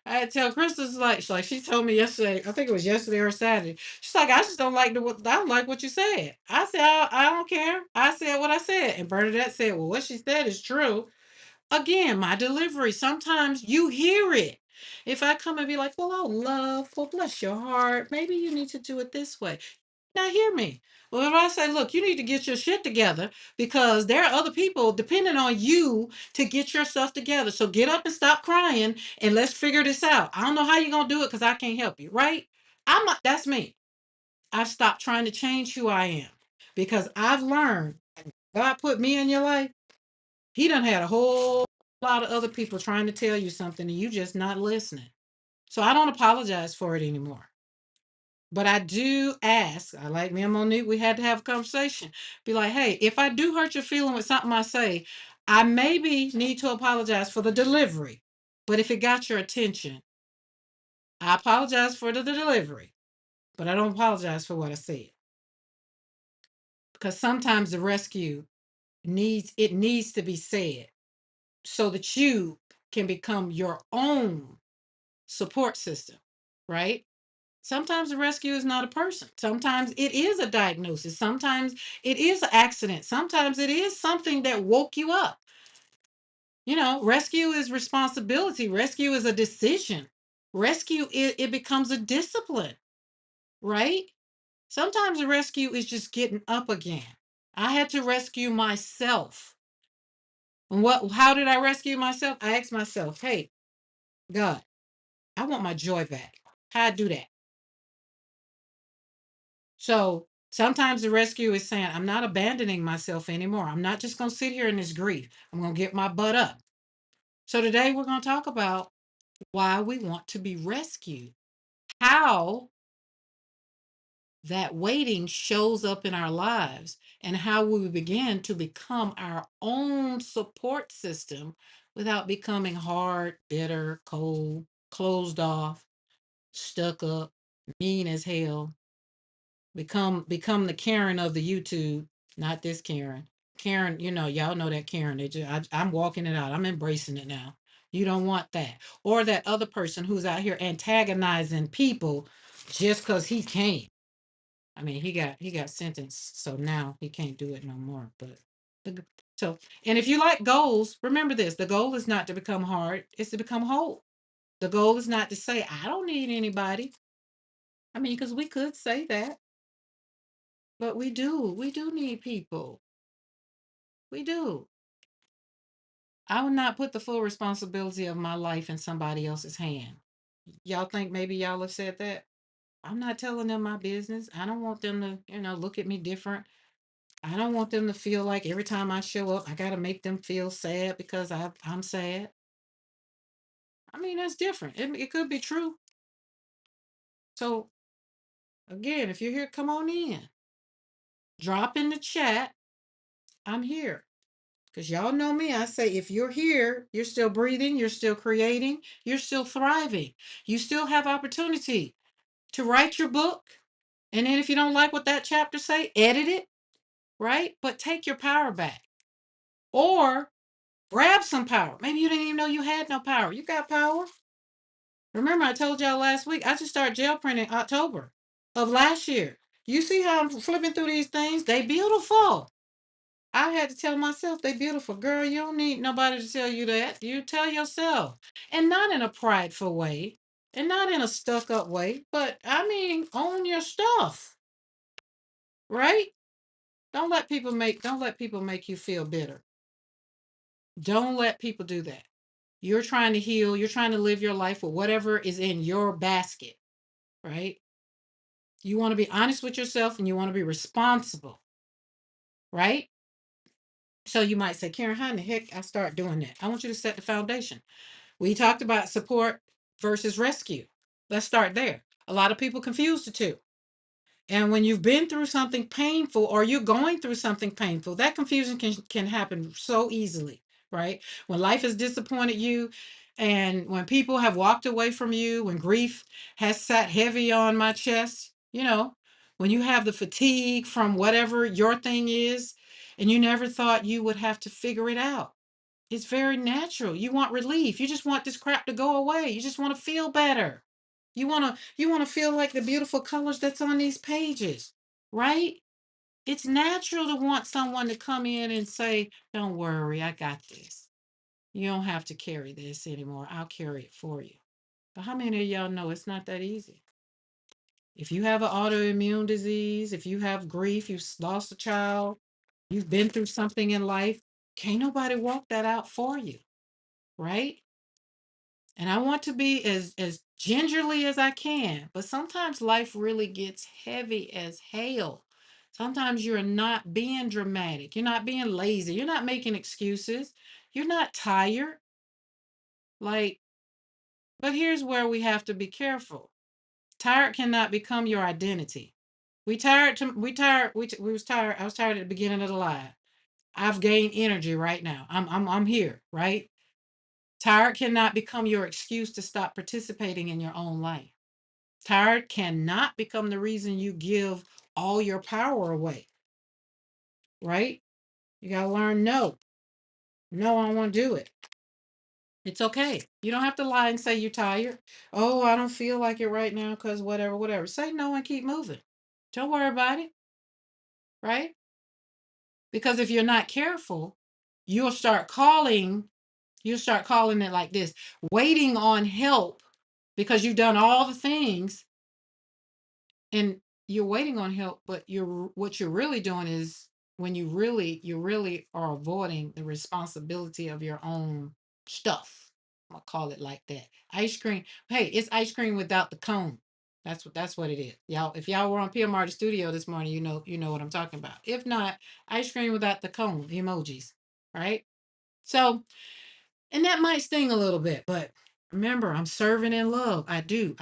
I had to tell Crystal, like she told me yesterday. I think it was yesterday or Saturday. She's like, I just don't like I don't like what you said. I said, I don't care. I said what I said, and Bernadette said, well, what she said is true. Again, my delivery. Sometimes you hear it. If I come and be like, well, oh, love, well, bless your heart. Maybe you need to do it this way. Now, hear me. Well, if I say, look, you need to get your shit together because there are other people depending on you to get yourself together. So get up and stop crying and let's figure this out. I don't know how you're going to do it because I can't help you, right? That's me. I've stopped trying to change who I am because I've learned God put me in your life. He done had a whole lot of other people trying to tell you something and you just not listening. So I don't apologize for it anymore. But I do ask, I like me and Monique, we had to have a conversation. Be like, hey, if I do hurt your feeling with something I say, I maybe need to apologize for the delivery. But if it got your attention, I apologize for the delivery. But I don't apologize for what I said. Because sometimes the rescue needs to be said so that you can become your own support system, right? Sometimes the rescue is not a person. Sometimes it is a diagnosis. Sometimes it is an accident. Sometimes it is something that woke you up. Rescue is responsibility. Rescue is a decision. Rescue, it becomes a discipline, right? Sometimes the rescue is just getting up again. I had to rescue myself. And how did I rescue myself? I asked myself, hey, God, I want my joy back. How I do that? So sometimes the rescue is saying, I'm not abandoning myself anymore. I'm not just going to sit here in this grief. I'm going to get my butt up. So today we're going to talk about why we want to be rescued, how that waiting shows up in our lives, and how we begin to become our own support system without becoming hard, bitter, cold, closed off, stuck up, mean as hell. Become the Karen of the YouTube, not this Karen. Karen, y'all know that Karen. I'm walking it out. I'm embracing it now. You don't want that. Or that other person who's out here antagonizing people just because he can't. I mean, he got sentenced, so now he can't do it no more. But the- so, and if you like goals, remember this: the goal is not to become hard; it's to become whole. The goal is not to say I don't need anybody. I mean, because we could say that, but we do. We do need people. We do. I would not put the full responsibility of my life in somebody else's hand. Y'all think maybe y'all have said that? I'm not telling them my business. I don't want them to, look at me different. I don't want them to feel like every time I show up, I got to make them feel sad because I'm sad. I mean, that's different. It could be true. So, again, if you're here, come on in. Drop in the chat. I'm here. Because y'all know me. I say, if you're here, you're still breathing, you're still creating, you're still thriving. You still have opportunity to write your book. And then if you don't like what that chapter say, edit it, right? But take your power back. Or grab some power. Maybe you didn't even know you had no power. You got power. Remember, I told y'all last week, I just started gel printing October of last year. You see how I'm flipping through these things? They beautiful. I had to tell myself they beautiful. Girl, you don't need nobody to tell you that. You tell yourself. And not in a prideful way. And not in a stuck up way. But I mean, own your stuff. Right? Don't let people make you feel bitter. Don't let people do that. You're trying to heal, you're trying to live your life with whatever is in your basket, right? You want to be honest with yourself and you want to be responsible, right? So you might say, Karen, how in the heck I start doing that? I want you to set the foundation. We talked about support versus rescue. Let's start there. A lot of people confuse the two. And when you've been through something painful or you're going through something painful, that confusion can happen so easily, right? When life has disappointed you and when people have walked away from you, when grief has sat heavy on my chest, when you have the fatigue from whatever your thing is and you never thought you would have to figure it out. It's very natural. You want relief. You just want this crap to go away. You just want to feel better. You want to feel like the beautiful colors that's on these pages, right? It's natural to want someone to come in and say, "Don't worry, I got this. You don't have to carry this anymore. I'll carry it for you." But how many of y'all know it's not that easy? If you have an autoimmune disease, if you have grief, you've lost a child, you've been through something in life, can't nobody walk that out for you, right? And I want to be as gingerly as I can, but sometimes life really gets heavy as hell. Sometimes you're not being dramatic. You're not being lazy. You're not making excuses. You're not tired. Like, but here's where we have to be careful. Tired cannot become your identity. We was tired. I was tired at the beginning of the live. I've gained energy right now. I'm here, right? Tired cannot become your excuse to stop participating in your own life. Tired cannot become the reason you give all your power away, right? You got to learn no. No, I don't want to do it. It's okay. You don't have to lie and say you're tired. Oh, I don't feel like it right now because whatever, whatever. Say no and keep moving. Don't worry about it, right? Because if you're not careful, you'll start calling You'll start calling it like this, waiting on help because you've done all the things and you're waiting on help, but what you're really doing is when you really are avoiding the responsibility of your own stuff. I'll call it like that. Ice cream. Hey, it's ice cream without the cone. That's what it is. Y'all, if y'all were on PMR the studio this morning, you know what I'm talking about. If not, ice cream without the cone, the emojis. Right? So, and that might sting a little bit, but remember, I'm serving in love. I do.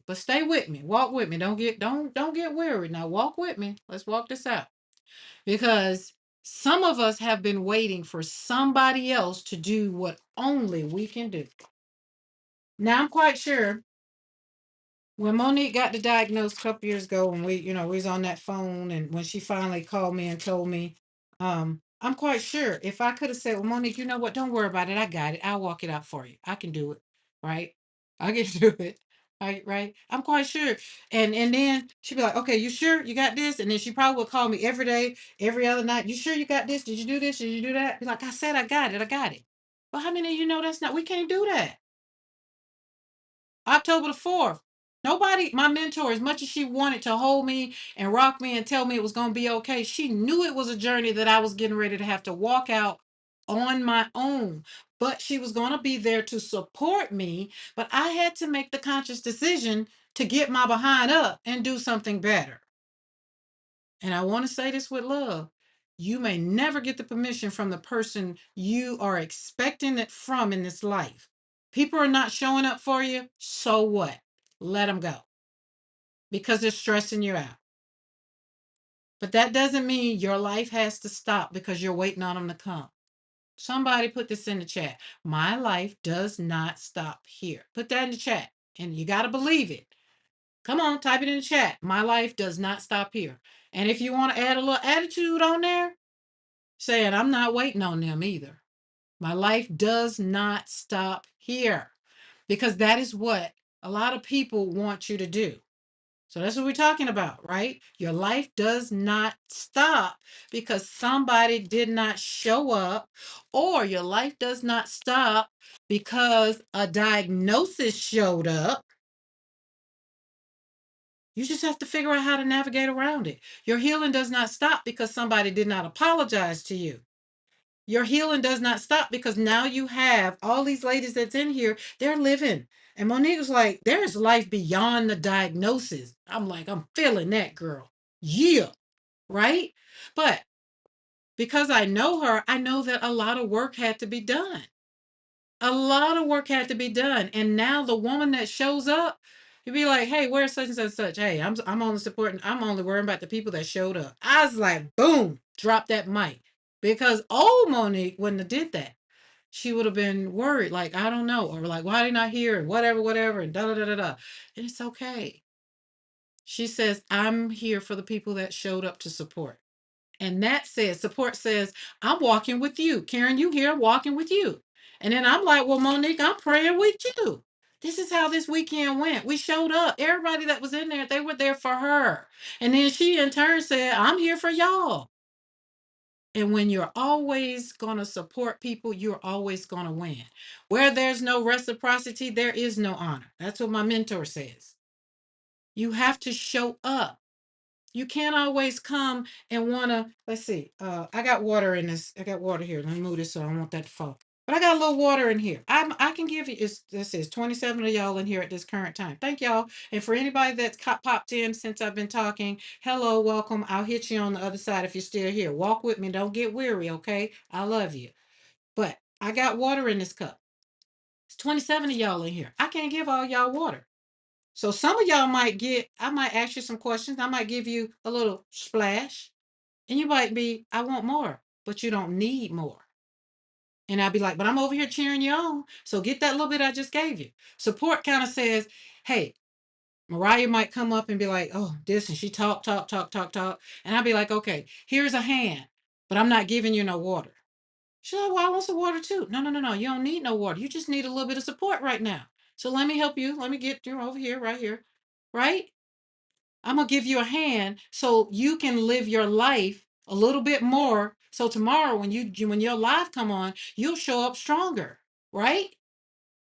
But stay with me. Walk with me. Don't get weary. Now walk with me. Let's walk this out. Because some of us have been waiting for somebody else to do what only we can do. Now I'm quite sure when Monique got the diagnosis a couple years ago, when we was on that phone, and when she finally called me and told me, I'm quite sure if I could have said, "Well, Monique, you know what? Don't worry about it. I got it. I'll walk it out for you. I can do it. Right? I can do it. Right? I'm quite sure." And then she'd be like, "Okay, you sure you got this?" And then she probably would call me every day, every other night. "You sure you got this? Did you do this? Did you do that?" Be like, "I said I got it. I got it." Well, how many of you know that's not? We can't do that. October the 4th. Nobody, my mentor, as much as she wanted to hold me and rock me and tell me it was going to be okay, she knew it was a journey that I was getting ready to have to walk out on my own. But she was going to be there to support me. But I had to make the conscious decision to get my behind up and do something better. And I want to say this with love. You may never get the permission from the person you are expecting it from in this life. People are not showing up for you. So what? Let them go because they're stressing you out. But that doesn't mean your life has to stop because you're waiting on them to come. Somebody put this in the chat. My life does not stop here. Put that in the chat. And you got to believe it. Come on, type it in the chat. My life does not stop here. And if you want to add a little attitude on there, saying I'm not waiting on them either. My life does not stop here because that is what a lot of people want you to do. So that's what we're talking about, right? Your life does not stop because somebody did not show up, or your life does not stop because a diagnosis showed up. You just have to figure out how to navigate around it. Your healing does not stop because somebody did not apologize to you. Your healing does not stop because now you have all these ladies that's in here, they're living. And Monique was like, there's life beyond the diagnosis. I'm like, I'm feeling that, girl. Yeah. Right. But because I know her, I know that a lot of work had to be done. A lot of work had to be done. And now the woman that shows up, you'd be like, hey, where's such and such and such? Hey, I'm only supporting, I'm only worrying about the people that showed up. I was like, boom, drop that mic. Because old Monique wouldn't have did that. She would have been worried, like, I don't know, or like, why are they not here? And whatever, and da da da da da. And it's okay. She says, I'm here for the people that showed up to support. And that says, support says, I'm walking with you. Karen, you here walking with you. And then I'm like, well, Monique, I'm praying with you. This is how this weekend went. We showed up. Everybody that was in there, they were there for her. And then she in turn said, I'm here for y'all. And when you're always going to support people, you're always going to win. Where there's no reciprocity, there is no honor. That's what my mentor says. You have to show up. You can't always come and want to, let's see, I got water in this. I got water here. Let me move this so I don't want that to fall. But I got a little water in here. I can give you, this is 27 of y'all in here at this current time. Thank y'all. And for anybody that's popped in since I've been talking, hello, welcome. I'll hit you on the other side if you're still here. Walk with me. Don't get weary, okay? I love you. But I got water in this cup. It's 27 of y'all in here. I can't give all y'all water. So some of y'all might I might ask you some questions. I might give you a little splash. And you might be, I want more, but you don't need more. And I'd be like, but I'm over here cheering you on. So get that little bit I just gave you. Support kind of says, hey, Mariah might come up and be like, oh, this, and she talk. And I'd be like, okay, here's a hand, but I'm not giving you no water. She's like, well, I want some water too. No. You don't need no water. You just need a little bit of support right now. So let me help you. Let me get you over here, right here. Right? I'm going to give you a hand so you can live your life a little bit more So tomorrow when when your live come on, you'll show up stronger, right?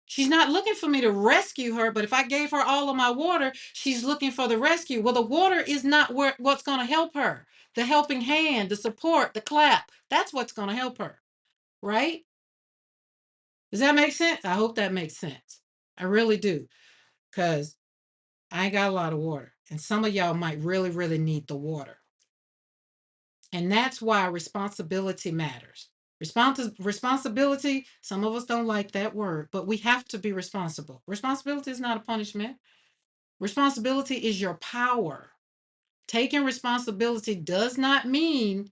She's not looking for me to rescue her, but if I gave her all of my water, she's looking for the rescue. Well, the water is not what's going to help her. The helping hand, the support, the clap, that's what's going to help her, right? Does that make sense? I hope that makes sense. I really do, because I ain't got a lot of water, and some of y'all might really, really need the water. And that's why responsibility matters. Responsibility, some of us don't like that word, but we have to be responsible. Responsibility is not a punishment. Responsibility is your power. Taking responsibility does not mean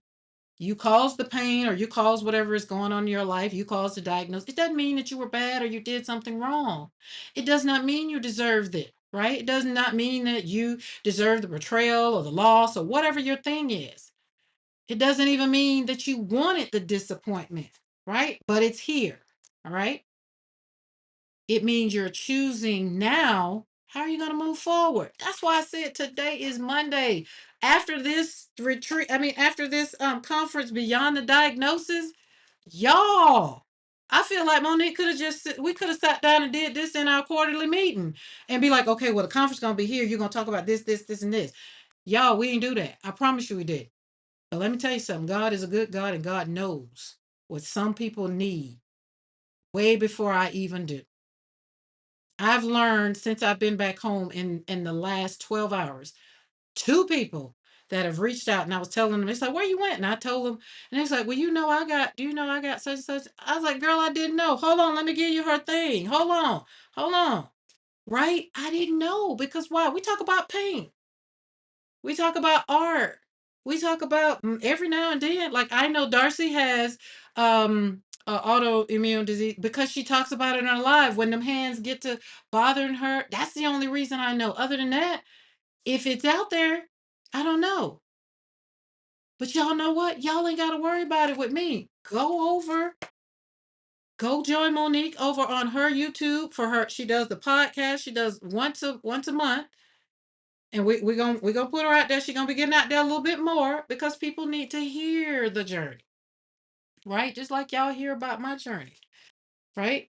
you caused the pain or you caused whatever is going on in your life, you caused the diagnosis. It doesn't mean that you were bad or you did something wrong. It does not mean you deserved it, right? It does not mean that you deserve the betrayal or the loss or whatever your thing is. It doesn't even mean that you wanted the disappointment, right? But it's here, all right? It means you're choosing now. How are you going to move forward? That's why I said today is Monday. After this retreat, after this conference beyond the diagnosis, y'all, I feel like Monique could have we could have sat down and did this in our quarterly meeting and be like, okay, well, the conference going to be here. You're going to talk about this, this, this, and this. Y'all, we didn't do that. I promise you we did. But let me tell you something. God is a good God, and God knows what some people need way before I even do. I've learned since I've been back home in the last 12 hours, two people that have reached out, and I was telling them, it's like, where you went? And I told them, and it's like, well, do you know I got such and such? I was like, girl, I didn't know. Hold on, let me give you her thing. Hold on. Right? I didn't know, because why? We talk about pain. We talk about art. We talk about every now and then. Like, I know Darcy has autoimmune disease because she talks about it in her live. When them hands get to bothering her, that's the only reason I know. Other than that, if it's out there, I don't know. But y'all know what? Y'all ain't got to worry about it with me. Go join Monique over on her YouTube for her. She does the podcast. She does once a month. And we gonna put her out there. She's gonna be getting out there a little bit more because people need to hear the journey, right? Just like y'all hear about my journey, right?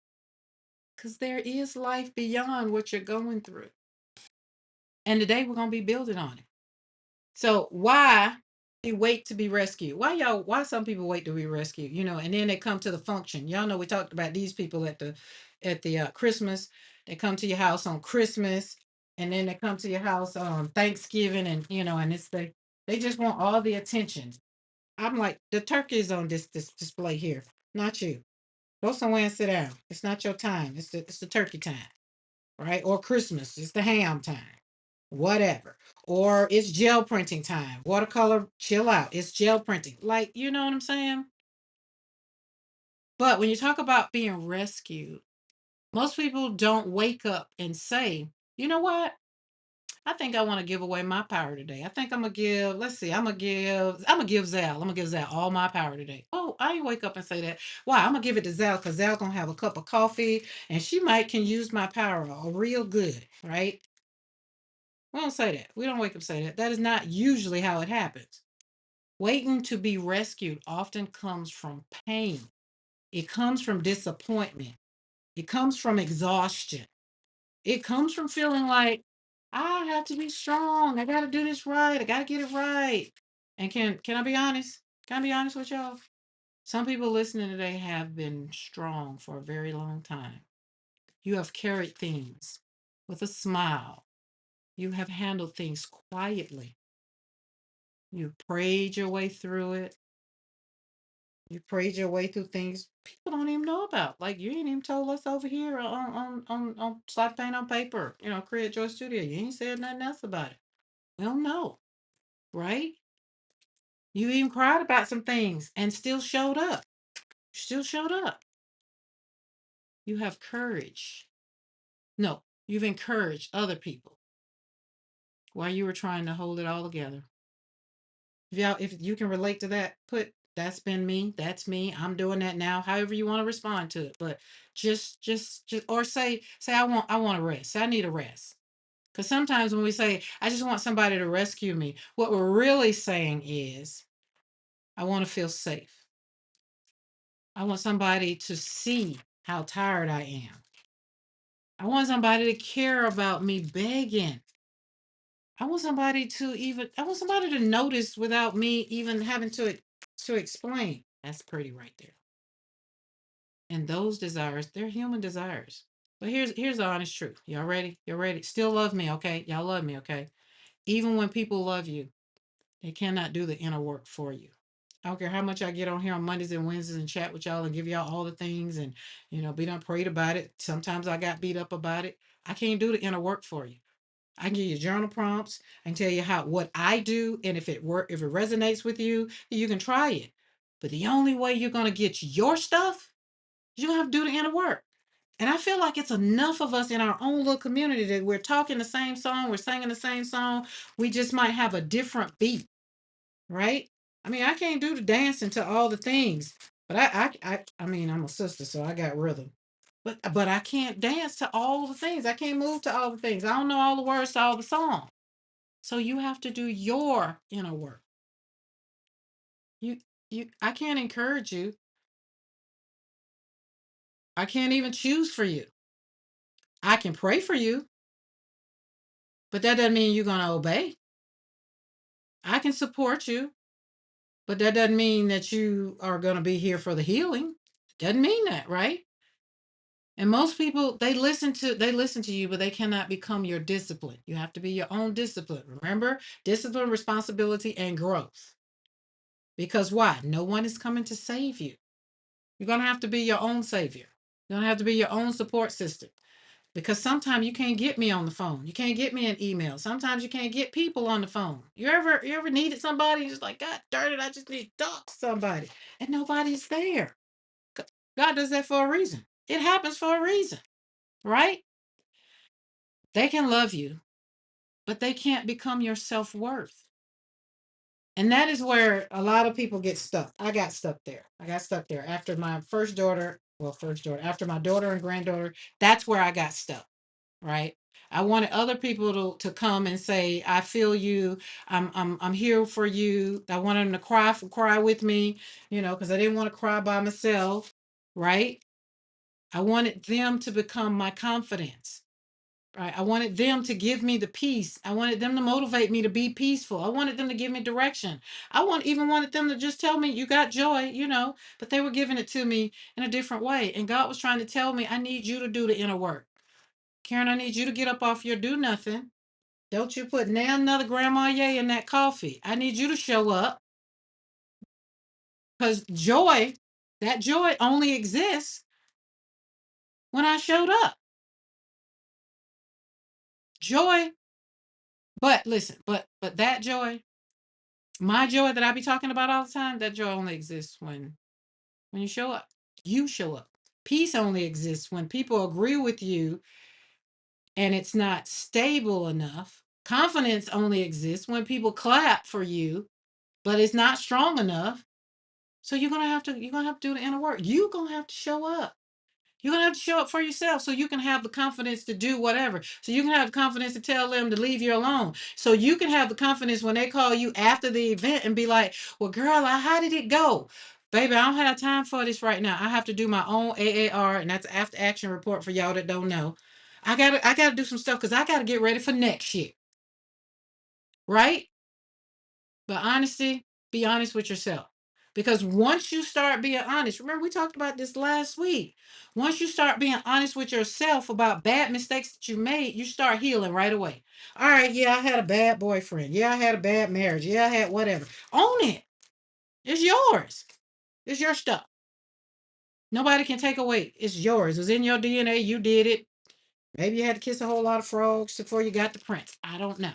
Because there is life beyond what you're going through. And today we're gonna be building on it. So why you wait to be rescued? Why some people wait to be rescued? And then they come to the function. Y'all know we talked about these people at the Christmas. They come to your house on Christmas, and then they come to your house on Thanksgiving, and and they just want all the attention. I'm like, the turkey is on this display here, not you. Go somewhere and sit down. It's not your time. It's the turkey time, right? Or Christmas. It's the ham time. Whatever. Or it's gel printing time. Watercolor, chill out. It's gel printing. Like, you know what I'm saying? But when you talk about being rescued, most people don't wake up and say, you know what? I think I want to give away my power today. I think I'm gonna give, let's see, I'm gonna give Zal. I'm gonna give Zal all my power today. Oh, I ain't wake up and say that. Why? I'm gonna give it to Zal because Zal gonna have a cup of coffee and she might can use my power real good, right? We don't say that. We don't wake up and say that. That is not usually how it happens. Waiting to be rescued often comes from pain. It comes from disappointment. It comes from exhaustion. It comes from feeling like I have to be strong. I got to do this right. I got to get it right. And can I be honest? Can I be honest with y'all? Some people listening today have been strong for a very long time. You have carried things with a smile. You have handled things quietly. You prayed your way through it. You prayed your way through things people don't even know about. Like, you ain't even told us over here on Slap Paint on Paper, Create Joy Studio. You ain't said nothing else about it. We don't know, right? You even cried about some things and still showed up. Still showed up. You have courage. No, you've encouraged other people while you were trying to hold it all together. If you can relate to that, put that's been me. That's me. I'm doing that now. However you want to respond to it, but just or say I want a rest. Say I need a rest. Because sometimes when we say I just want somebody to rescue me, what we're really saying is I want to feel safe. I want somebody to see how tired I am. I want somebody to care about me begging. I want somebody to notice without me even having to explain. That's pretty right there. And those desires, they're human desires. But here's the honest truth. Y'all ready? Y'all ready? Still love me, okay? Y'all love me, okay? Even when people love you, they cannot do the inner work for you. I don't care how much I get on here on Mondays and Wednesdays and chat with y'all and give y'all all the things and be done prayed about it. Sometimes I got beat up about it. I can't do the inner work for you. I can give you journal prompts. I can tell you what I do, and if it resonates with you, you can try it. But the only way you're gonna get your stuff, you're gonna have to do the inner work. And I feel like it's enough of us in our own little community that we're talking the same song, we're singing the same song. We just might have a different beat, right? I mean, I can't do the dancing to all the things, but I mean, I'm a sister, so I got rhythm. But I can't dance to all the things. I can't move to all the things. I don't know all the words to all the songs. So you have to do your inner work. You I can't encourage you. I can't even choose for you. I can pray for you, but that doesn't mean you're going to obey. I can support you, but that doesn't mean that you are going to be here for the healing. Doesn't mean that, right? And most people they listen to you, but they cannot become your discipline. You have to be your own discipline. Remember, discipline, responsibility, and growth. Because why? No one is coming to save you. You're gonna have to be your own savior. You're gonna have to be your own support system. Because sometimes you can't get me on the phone. You can't get me an email. Sometimes you can't get people on the phone. You ever needed somebody? You're just like, God darn it, I just need to talk to somebody. And nobody's there. God does that for a reason. It happens for a reason, right? They can love you, but they can't become your self-worth. And that is where a lot of people get stuck. I got stuck there. I got stuck there after my first daughter, after my daughter and granddaughter, that's where I got stuck, right? I wanted other people to come and say, I feel you. I'm here for you. I wanted them to cry with me, because I didn't want to cry by myself, right? I wanted them to become my confidence. Right. I wanted them to give me the peace. I wanted them to motivate me to be peaceful. I wanted them to give me direction. Even wanted them to just tell me you got joy, but they were giving it to me in a different way. And God was trying to tell me, I need you to do the inner work. Karen, I need you to get up off your do nothing. Don't you put now another grandma yay in that coffee. I need you to show up because that joy only exists when I showed up. Joy, but listen, but that joy, my joy that I be talking about all the time, that joy only exists when you show up. You show up. Peace only exists when people agree with you and it's not stable enough. Confidence only exists when people clap for you, but it's not strong enough. So you're gonna have to do the inner work. You're gonna have to show up. You're gonna have to show up for yourself so you can have the confidence to do whatever. So you can have the confidence to tell them to leave you alone. So you can have the confidence when they call you after the event and be like, well, girl, how did it go? Baby, I don't have time for this right now. I have to do my own AAR, and that's after action report for y'all that don't know. I gotta do some stuff because I gotta get ready for next year. Right? But honesty, be honest with yourself. Because once you start being honest, remember we talked about this last week. Once you start being honest with yourself about bad mistakes that you made, you start healing right away. All right, yeah, I had a bad boyfriend. Yeah, I had a bad marriage. Yeah, I had whatever. Own it. It's yours. It's your stuff. Nobody can take away. It's yours. It was in your DNA. You did it. Maybe you had to kiss a whole lot of frogs before you got the prince. I don't know.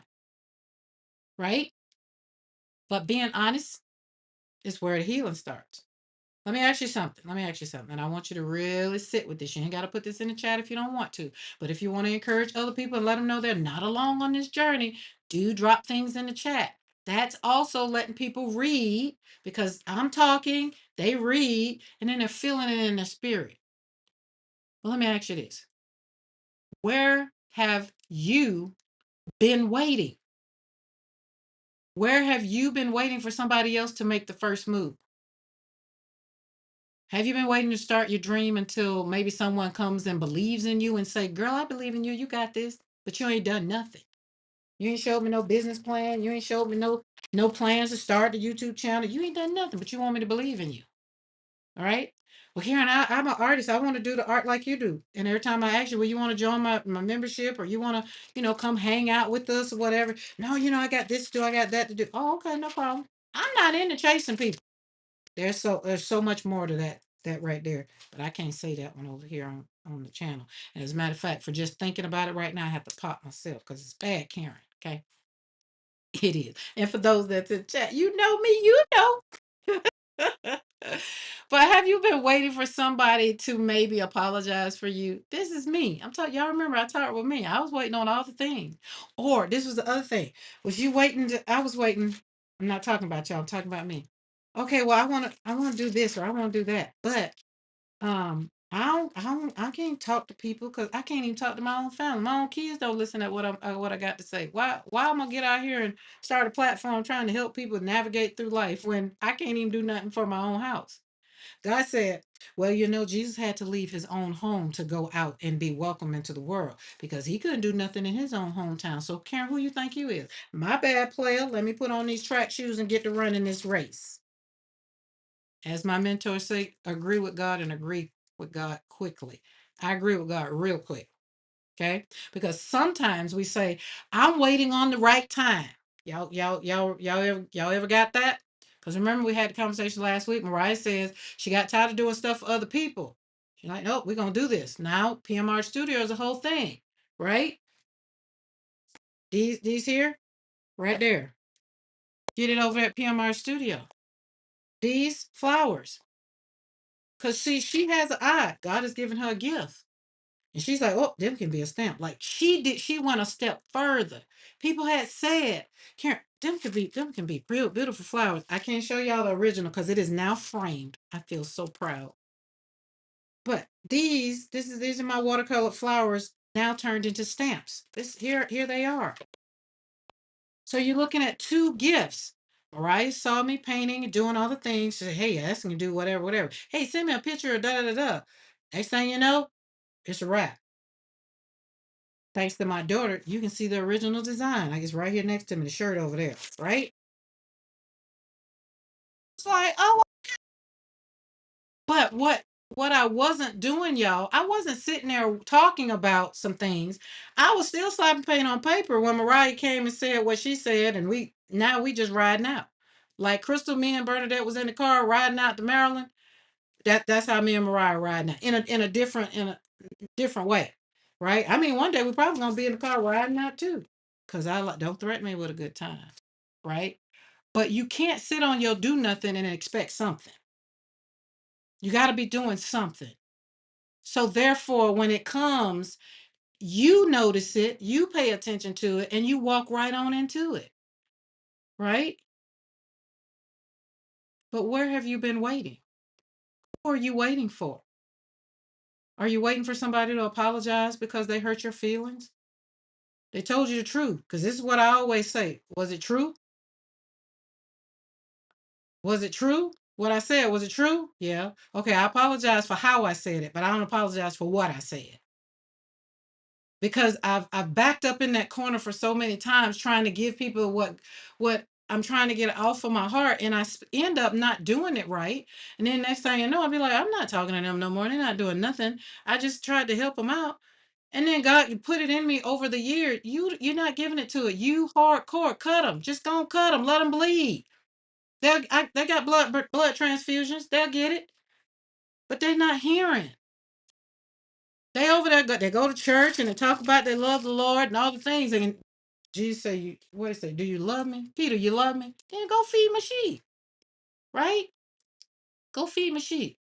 Right? But being honest is where the healing starts. Let me ask you something. Let me ask you something. And I want you to really sit with this. You ain't got to put this in the chat if you don't want to. But if you want to encourage other people and let them know they're not alone on this journey, do drop things in the chat. That's also letting people read because I'm talking, they read, and then they're feeling it in their spirit. Well, let me ask you this. Where have you been waiting? Where have you been waiting for somebody else to make the first move? Have you been waiting to start your dream until maybe someone comes and believes in you and say, "Girl, I believe in you. You got this," but you ain't done nothing. You ain't showed me no business plan. You ain't showed me no plans to start the YouTube channel. You ain't done nothing, but you want me to believe in you. All right. Well, Karen, I'm an artist. I want to do the art like you do. And every time I ask you, well, you want to join my membership or you want to, come hang out with us or whatever. No, I got this to do. I got that to do. Oh, okay, no problem. I'm not into chasing people. There's so much more to that right there. But I can't say that one over here on the channel. And as a matter of fact, for just thinking about it right now, I have to pop myself because it's bad, Karen. Okay. It is. And for those that's in chat, you know me, you know. But have you been waiting for somebody to maybe apologize for you? This is me. I'm talking, y'all remember I talked with me. I was waiting on all the things. Or this was the other thing. Was you waiting I was waiting. I'm not talking about y'all, I'm talking about me. Okay, well, I wanna do this or I want to do that. But I can't talk to people because I can't even talk to my own family. My own kids don't listen to what I got to say. Why am I gonna get out here and start a platform trying to help people navigate through life when I can't even do nothing for my own house? God said, well, Jesus had to leave his own home to go out and be welcome into the world because he couldn't do nothing in his own hometown. So Karen, who you think you is? My bad, player. Let me put on these track shoes and get to running this race. As my mentor say, agree with God and agree with God quickly. I agree with God real quick. Okay. Because sometimes we say, I'm waiting on the right time. Y'all ever got that? Because remember, we had the conversation last week. Mariah says she got tired of doing stuff for other people. She's like, nope, we're gonna do this. Now PMR Studio is a whole thing, right? These here, right there. Get it over at PMR Studio. These flowers. Because see, she has an eye. God has given her a gift. And she's like, oh, them can be a stamp. Like she went a step further. People had said, Karen, them can be real beautiful flowers. I can't show y'all the original because it is now framed. I feel so proud. But these are my watercolor flowers now turned into stamps. Here they are. So you're looking at two gifts. Mariah saw me painting and doing all the things. She said, hey, asking to do whatever, whatever. Hey, send me a picture of da da da da. Next thing you know, it's a wrap. Thanks to my daughter, you can see the original design. Like it's right here next to me, the shirt over there, right? It's like, oh, but what I wasn't doing, y'all, I wasn't sitting there talking about some things. I was still slapping paint on paper when Mariah came and said what she said, and we just riding out. Like Crystal, me and Bernadette was in the car riding out to Maryland. That's how me and Mariah riding out in a different way, right? I mean, one day we're probably gonna be in the car riding out too, cause I like don't threaten me with a good time, right? But you can't sit on your do nothing and expect something. You got to be doing something. So therefore, when it comes, you notice it, you pay attention to it, and you walk right on into it, right? But where have you been waiting? Who are you waiting for? Are you waiting for somebody to apologize because they hurt your feelings? They told you the truth. Because this is what I always say. Was it true? Was it true? What I said, was it true? Yeah. Okay, I apologize for how I said it, but I don't apologize for what I said. Because I've backed up in that corner for so many times trying to give people what I'm trying to get off of my heart, and end up not doing it right. And then next thing you know, I'll be like, I'm not talking to them no more. They're not doing nothing. I just tried to help them out. And then God, you put it in me over the year. You're not giving it to it. You hardcore cut them. Just don't cut them. Let them bleed. They got blood transfusions. They'll get it, but they're not hearing. They over there they go to church and they talk about they love the Lord and all the things. And Jesus say, "You what did he say? Do you love me, Peter? You love me? Then go feed my sheep, right? Go feed my sheep."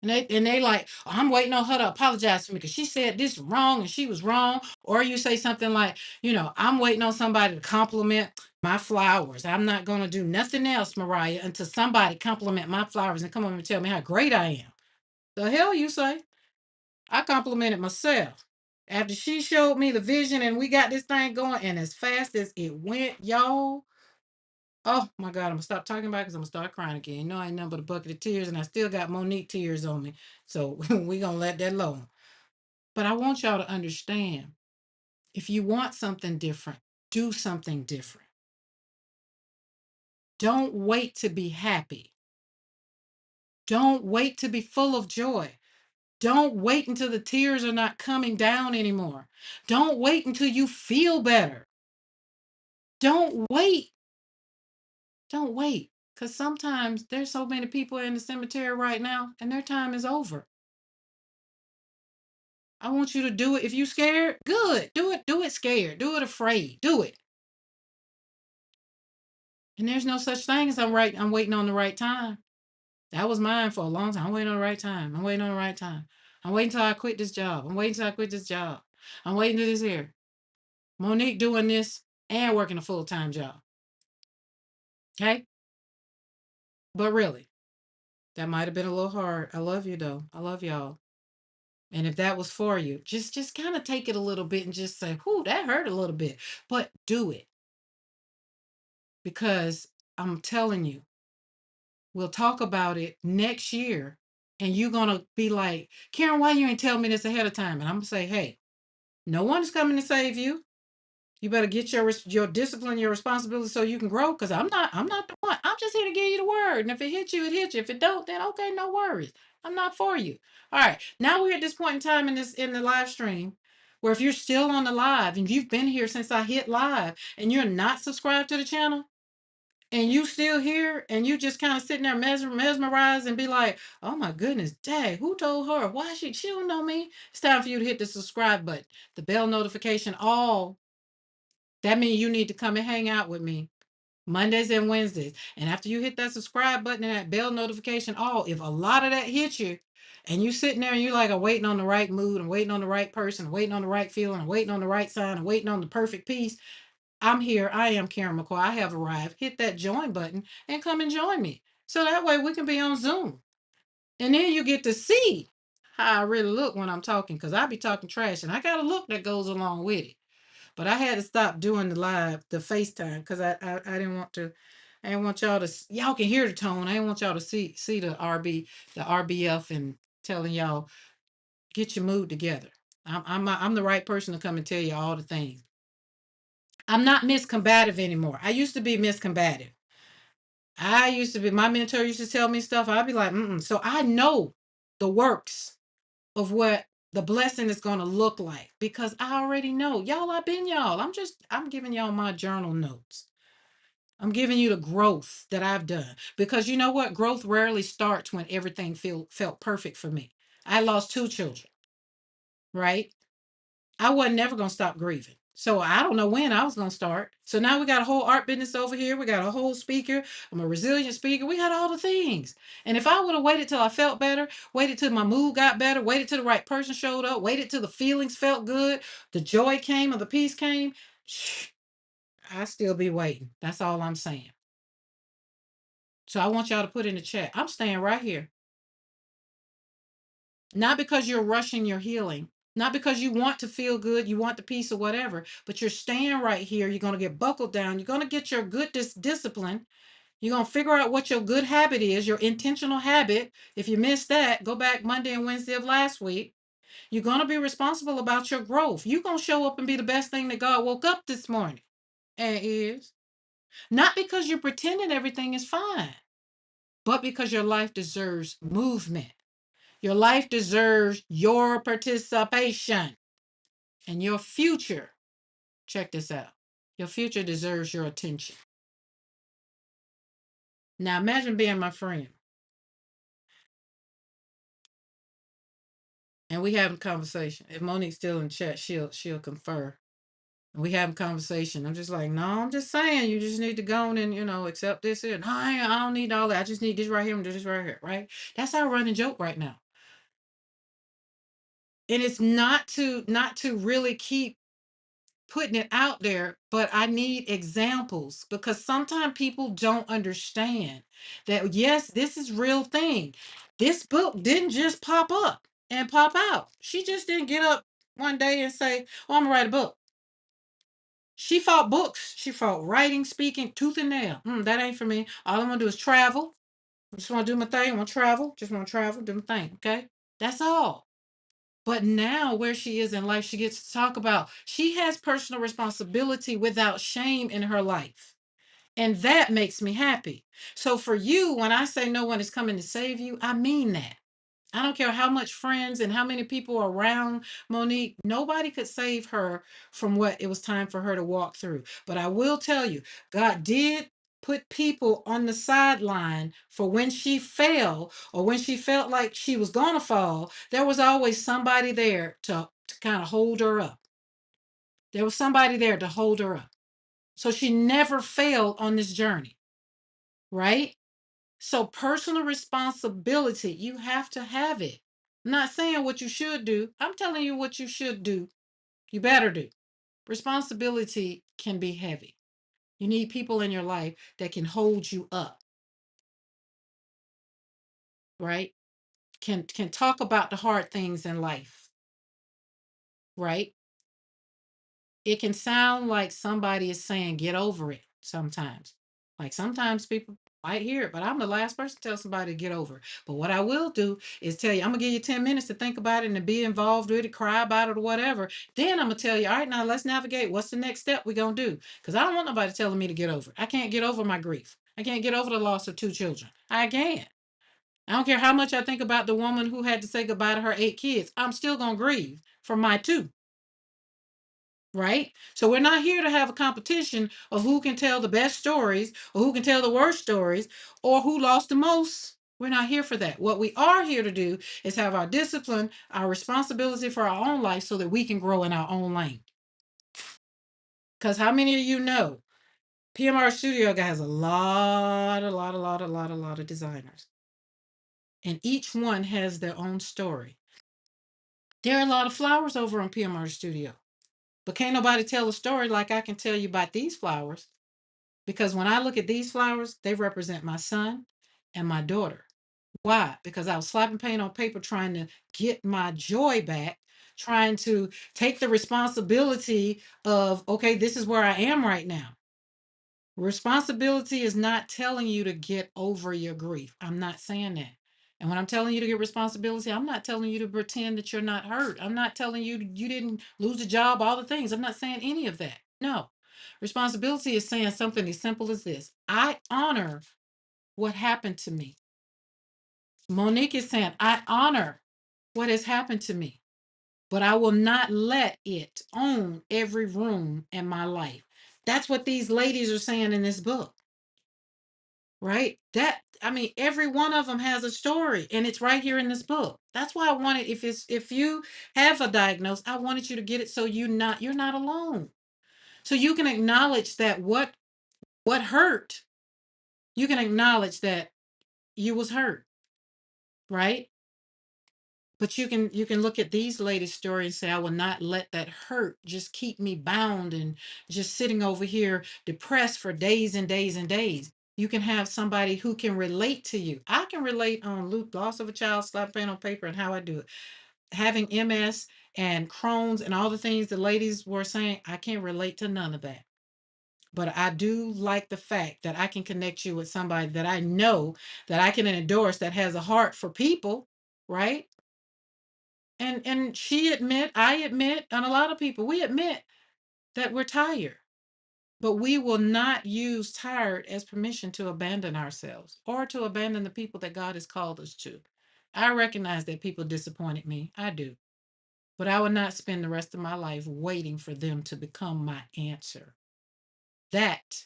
And they like, oh, I'm waiting on her to apologize to me because she said this wrong and she was wrong. Or you say something like, I'm waiting on somebody to compliment my flowers. I'm not gonna do nothing else, Mariah, until somebody compliment my flowers and come over and tell me how great I am. The hell you say? I complimented myself. After she showed me the vision and we got this thing going, and as fast as it went, y'all, Oh my God, I'm gonna stop talking about it because I'm gonna start crying again. You know, I ain't nothing but a bucket of tears, and I still got Monique tears on me. So we gonna let that alone. But I want y'all to understand, if you want something different, do something different. Don't wait to be happy. Don't wait to be full of joy. Don't wait until the tears are not coming down anymore. Don't wait until you feel better. Don't wait. Don't wait. Because sometimes there's so many people in the cemetery right now and their time is over. I want you to do it. If you scared, good. Do it. Do it scared. Do it afraid. Do it. And there's no such thing as I'm waiting on the right time. That was mine for a long time. I'm waiting on the right time. I'm waiting on the right time. I'm waiting till I quit this job. I'm waiting till I quit this job. I'm waiting till this here. Monique doing this and working a full-time job. Okay? But really, that might have been a little hard. I love you though. I love y'all. And if that was for you, just kind of take it a little bit and just say, whoo, that hurt a little bit. But do it. Because I'm telling you, we'll talk about it next year. And you're gonna be like, Karen, why you ain't tell me this ahead of time? And I'm gonna say, hey, no one is coming to save you. You better get your discipline, your responsibility, so you can grow. Because I'm not the one. I'm just here to give you the word. And if it hits you, it hits you. If it don't, then okay, no worries. I'm not for you. All right. Now we're at this point in time in the live stream, where if you're still on the live and you've been here since I hit live and you're not subscribed to the channel, and you still here and you just kind of sitting there mesmerized and be like, oh my goodness, dang, who told her? Why she don't know me? It's time for you to hit the subscribe button, the bell notification, all. That means you need to come and hang out with me Mondays and Wednesdays. And after you hit that subscribe button and that bell notification, all, if a lot of that hits you and you sitting there and you like, I'm waiting on the right mood, I'm waiting on the right person, I'm waiting on the right feeling, I'm waiting on the right sign, I'm waiting on the perfect piece. I'm here. I am Karen McCoy. I have arrived. Hit that join button and come and join me. So that way we can be on Zoom. And then you get to see how I really look when I'm talking, because I be talking trash and I got a look that goes along with it. But I had to stop doing the live, the FaceTime, because I didn't want to. I didn't want y'all to. Y'all can hear the tone. I didn't want y'all to see the RBF, and telling y'all, get your mood together. I'm the right person to come and tell you all the things. I'm not miscombative anymore. I used to be miscombative. I used to be, my mentor used to tell me stuff. I'd be like, mm. So I know the works of what the blessing is going to look like, because I already know. Y'all, I've been y'all. I'm giving y'all my journal notes. I'm giving you the growth that I've done, because you know what? Growth rarely starts when everything felt perfect for me. I lost 2 children, right? I wasn't never going to stop grieving. So I don't know when I was going to start. So now we got a whole art business over here. We got a whole speaker. I'm a resilient speaker. We got all the things. And if I would have waited till I felt better, waited till my mood got better, waited till the right person showed up, waited till the feelings felt good, the joy came or the peace came, I still be waiting. That's all I'm saying. So I want y'all to put in the chat, I'm staying right here. Not because you're rushing your healing, not because you want to feel good, you want the peace or whatever, but you're staying right here. You're going to get buckled down. You're going to get your good discipline. You're going to figure out what your good habit is, your intentional habit. If you missed that, go back Monday and Wednesday of last week. You're going to be responsible about your growth. You're going to show up and be the best thing that God woke up this morning and is. Not because you're pretending everything is fine, but because your life deserves movement. Your life deserves your participation. And your future, check this out, your future deserves your attention. Now imagine being my friend and we having a conversation. If Monique's still in chat, she'll confer. And we having conversation. I'm just like, no, I'm just saying, you just need to go on and, accept this here. No, I don't need all that. I just need this right here and this right here, right? That's our running joke right now. And it's not to really keep putting it out there, but I need examples, because sometimes people don't understand that, yes, this is real thing. This book didn't just pop up and pop out. She just didn't get up one day and say, oh, I'm gonna write a book. She fought books. She fought writing, speaking, tooth and nail. That ain't for me. All I want to do is travel. I just want to do my thing. I want to travel. Just want to travel, do my thing. Okay. That's all. But now, where she is in life, she gets to talk about she has personal responsibility without shame in her life. And that makes me happy. So, for you, when I say no one is coming to save you, I mean that. I don't care how much friends and how many people are around Monique. Nobody could save her from what it was time for her to walk through. But I will tell you, God did put people on the sideline for when she fell or when she felt like she was going to fall. There was always somebody there to kind of hold her up. There was somebody there to hold her up. So she never failed on this journey, right? So personal responsibility, you have to have it. I'm not saying what you should do. I'm telling you what you should do. You better do. Responsibility can be heavy. You need people in your life that can hold you up, right? Can talk about the hard things in life, right? It can sound like somebody is saying get over it sometimes. Like sometimes people might hear it, but I'm the last person to tell somebody to get over it. But what I will do is tell you, I'm gonna give you 10 minutes to think about it and to be involved with it, cry about it or whatever. Then I'm gonna tell you, all right, now let's navigate. What's the next step we gonna do? Because I don't want nobody telling me to get over it. I can't get over my grief. I can't get over the loss of two children. I can't. I don't care how much I think about the woman who had to say goodbye to her 8 kids. I'm still gonna grieve for my two, right? So we're not here to have a competition of who can tell the best stories or who can tell the worst stories or who lost the most. We're not here for that. What we are here to do is have our discipline, our responsibility for our own life so that we can grow in our own lane. Because how many of you know PMR Studio has a lot of designers, and each one has their own story. There are a lot of flowers over on PMR Studio, but can't nobody tell a story like I can tell you about these flowers. Because when I look at these flowers, they represent my son and my daughter. Why? Because I was slapping paint on paper trying to get my joy back, trying to take the responsibility of, okay, this is where I am right now. Responsibility is not telling you to get over your grief. I'm not saying that. And when I'm telling you to get responsibility, I'm not telling you to pretend that you're not hurt. I'm not telling you you didn't lose a job, all the things. I'm not saying any of that. No. Responsibility is saying something as simple as this: I honor what happened to me. Monique is saying, I honor what has happened to me, but I will not let it own every room in my life. That's what these ladies are saying in this book, right? I mean, every one of them has a story, and it's right here in this book. That's why I wanted, if you have a diagnosis, I wanted you to get it so you're not alone. So you can acknowledge that what hurt, you can acknowledge that you was hurt, right? But you can look at these ladies' story and say, I will not let that hurt just keep me bound and just sitting over here depressed for days and days and days. You can have somebody who can relate to you. I can relate on loss of a child, slap pen on paper, and how I do it. Having MS and Crohn's and all the things the ladies were saying, I can't relate to none of that. But I do like the fact that I can connect you with somebody that I know that I can endorse that has a heart for people, right? And I admit, and a lot of people, we admit that we're tired, but we will not use tired as permission to abandon ourselves or to abandon the people that God has called us to. I recognize that people disappointed me. I do. But I will not spend the rest of my life waiting for them to become my answer. That,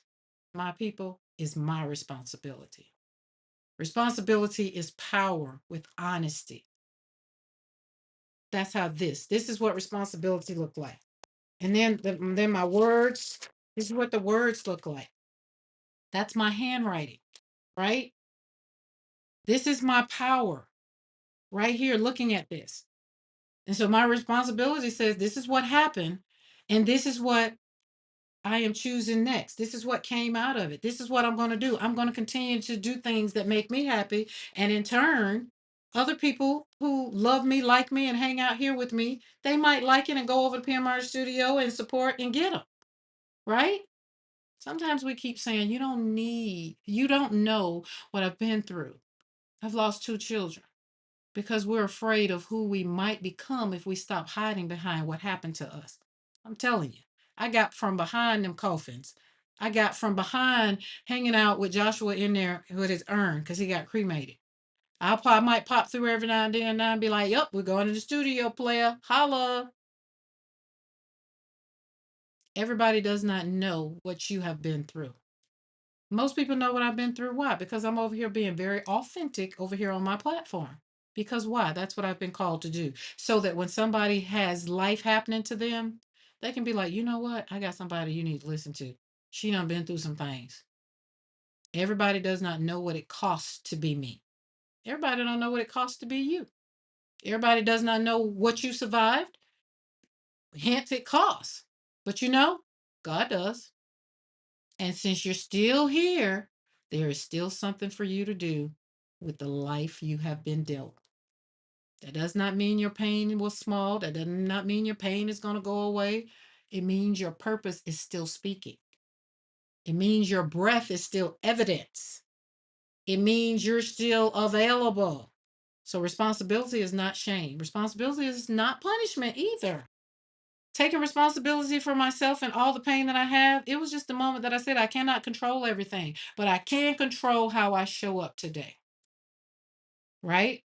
my people, is my responsibility. Responsibility is power with honesty. That's how this is what responsibility look like. And then my words, this is what the words look like. That's my handwriting, right? This is my power right here looking at this. And so my responsibility says this is what happened and this is what I am choosing next. This is what came out of it. This is what I'm going to do. I'm going to continue to do things that make me happy. And in turn, other people who love me, like me, and hang out here with me, they might like it and go over to PMR Studio and support and get them. right? Sometimes we keep saying, you don't know what I've been through. I've lost two children because we're afraid of who we might become if we stop hiding behind what happened to us. I'm telling you, I got from behind them coffins. I got from behind hanging out with Joshua in there with his urn because he got cremated. I might pop through every now and then and be like, yep, we're going to the studio, player. Holla. Everybody does not know what you have been through. Most people know what I've been through. Why? Because I'm over here being very authentic over here on my platform. Because why? That's what I've been called to do. So that when somebody has life happening to them, they can be like, you know what? I got somebody you need to listen to. She done been through some things. Everybody does not know what it costs to be me. Everybody don't know what it costs to be you. Everybody does not know what you survived. Hence it costs. But God does. And since you're still here, there is still something for you to do with the life you have been dealt. That does not mean your pain was small. That does not mean your pain is going to go away. It means your purpose is still speaking. It means your breath is still evidence. It means you're still available. So responsibility is not shame. Responsibility is not punishment either. Taking responsibility for myself and all the pain that I have, it was just the moment that I said I cannot control everything, but I can control how I show up today. Right?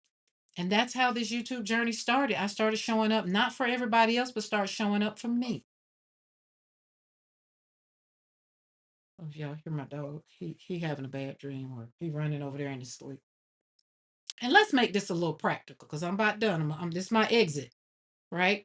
And that's how this YouTube journey started. I started showing up not for everybody else, but start showing up for me. Oh, y'all hear my dog? He having a bad dream or he running over there in his sleep. And let's make this a little practical because I'm about done. This is my exit, right?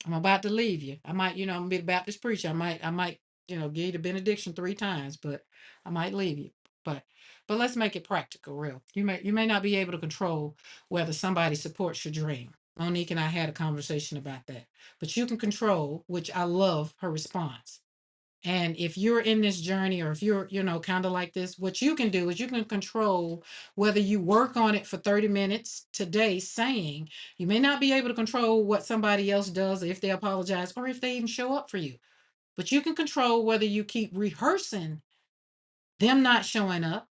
I'm about to leave you. I might, I'm gonna be the Baptist preacher. I might, give you the benediction 3 times, but I might leave you. But let's make it practical, real. You may not be able to control whether somebody supports your dream. Monique and I had a conversation about that. But you can control, which I love her response. And if you're in this journey or if you're, kind of like this, what you can do is you can control whether you work on it for 30 minutes today, saying you may not be able to control what somebody else does, if they apologize or if they even show up for you. But you can control whether you keep rehearsing them not showing up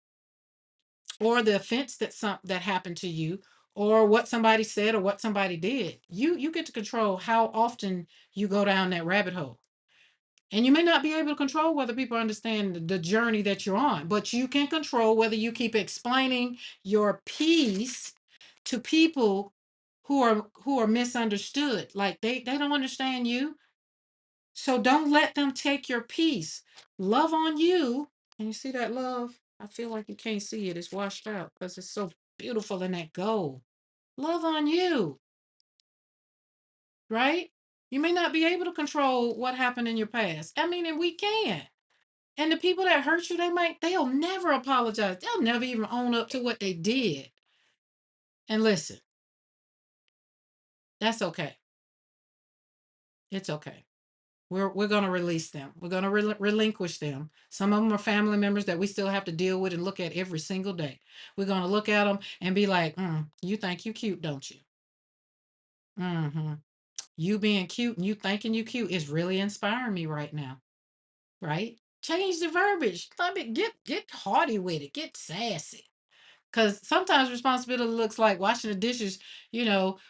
or the offense that happened to you or what somebody said or what somebody did. You get to control how often you go down that rabbit hole. And you may not be able to control whether people understand the journey that you're on, but you can control whether you keep explaining your piece to people who are misunderstood. Like they don't understand you. So don't let them take your piece. Love on you. And you see that love? I feel like you can't see it. It's washed out because it's so beautiful in that gold. Love on you, right? You may not be able to control what happened in your past. I mean, and we can. And the people that hurt you, they'll never apologize. They'll never even own up to what they did. And listen, that's okay. It's okay. We're going to release them. We're going to relinquish them. Some of them are family members that we still have to deal with and look at every single day. We're going to look at them and be like, you think you cute, don't you? Mm-hmm. You being cute and you thinking you cute is really inspiring me right now. Right? Change the verbiage. I mean, get haughty with it. Get sassy. Because sometimes responsibility looks like washing the dishes,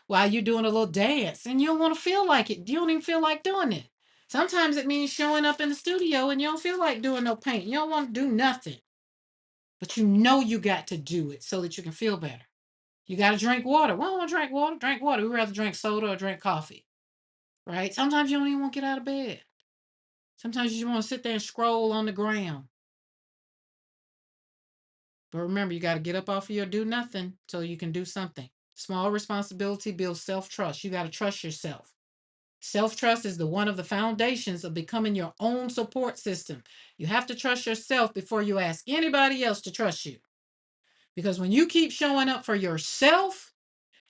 while you're doing a little dance and you don't want to feel like it. You don't even feel like doing it. Sometimes it means showing up in the studio and you don't feel like doing no paint. You don't want to do nothing. But you got to do it so that you can feel better. You got to drink water. We don't want to drink water. Drink water. We'd rather drink soda or drink coffee. Right? Sometimes you don't even want to get out of bed. Sometimes you just want to sit there and scroll on the ground. But remember, you got to get up off of your do nothing so you can do something. Small responsibility builds self trust. You got to trust yourself. Self trust is one of the foundations of becoming your own support system. You have to trust yourself before you ask anybody else to trust you. Because when you keep showing up for yourself,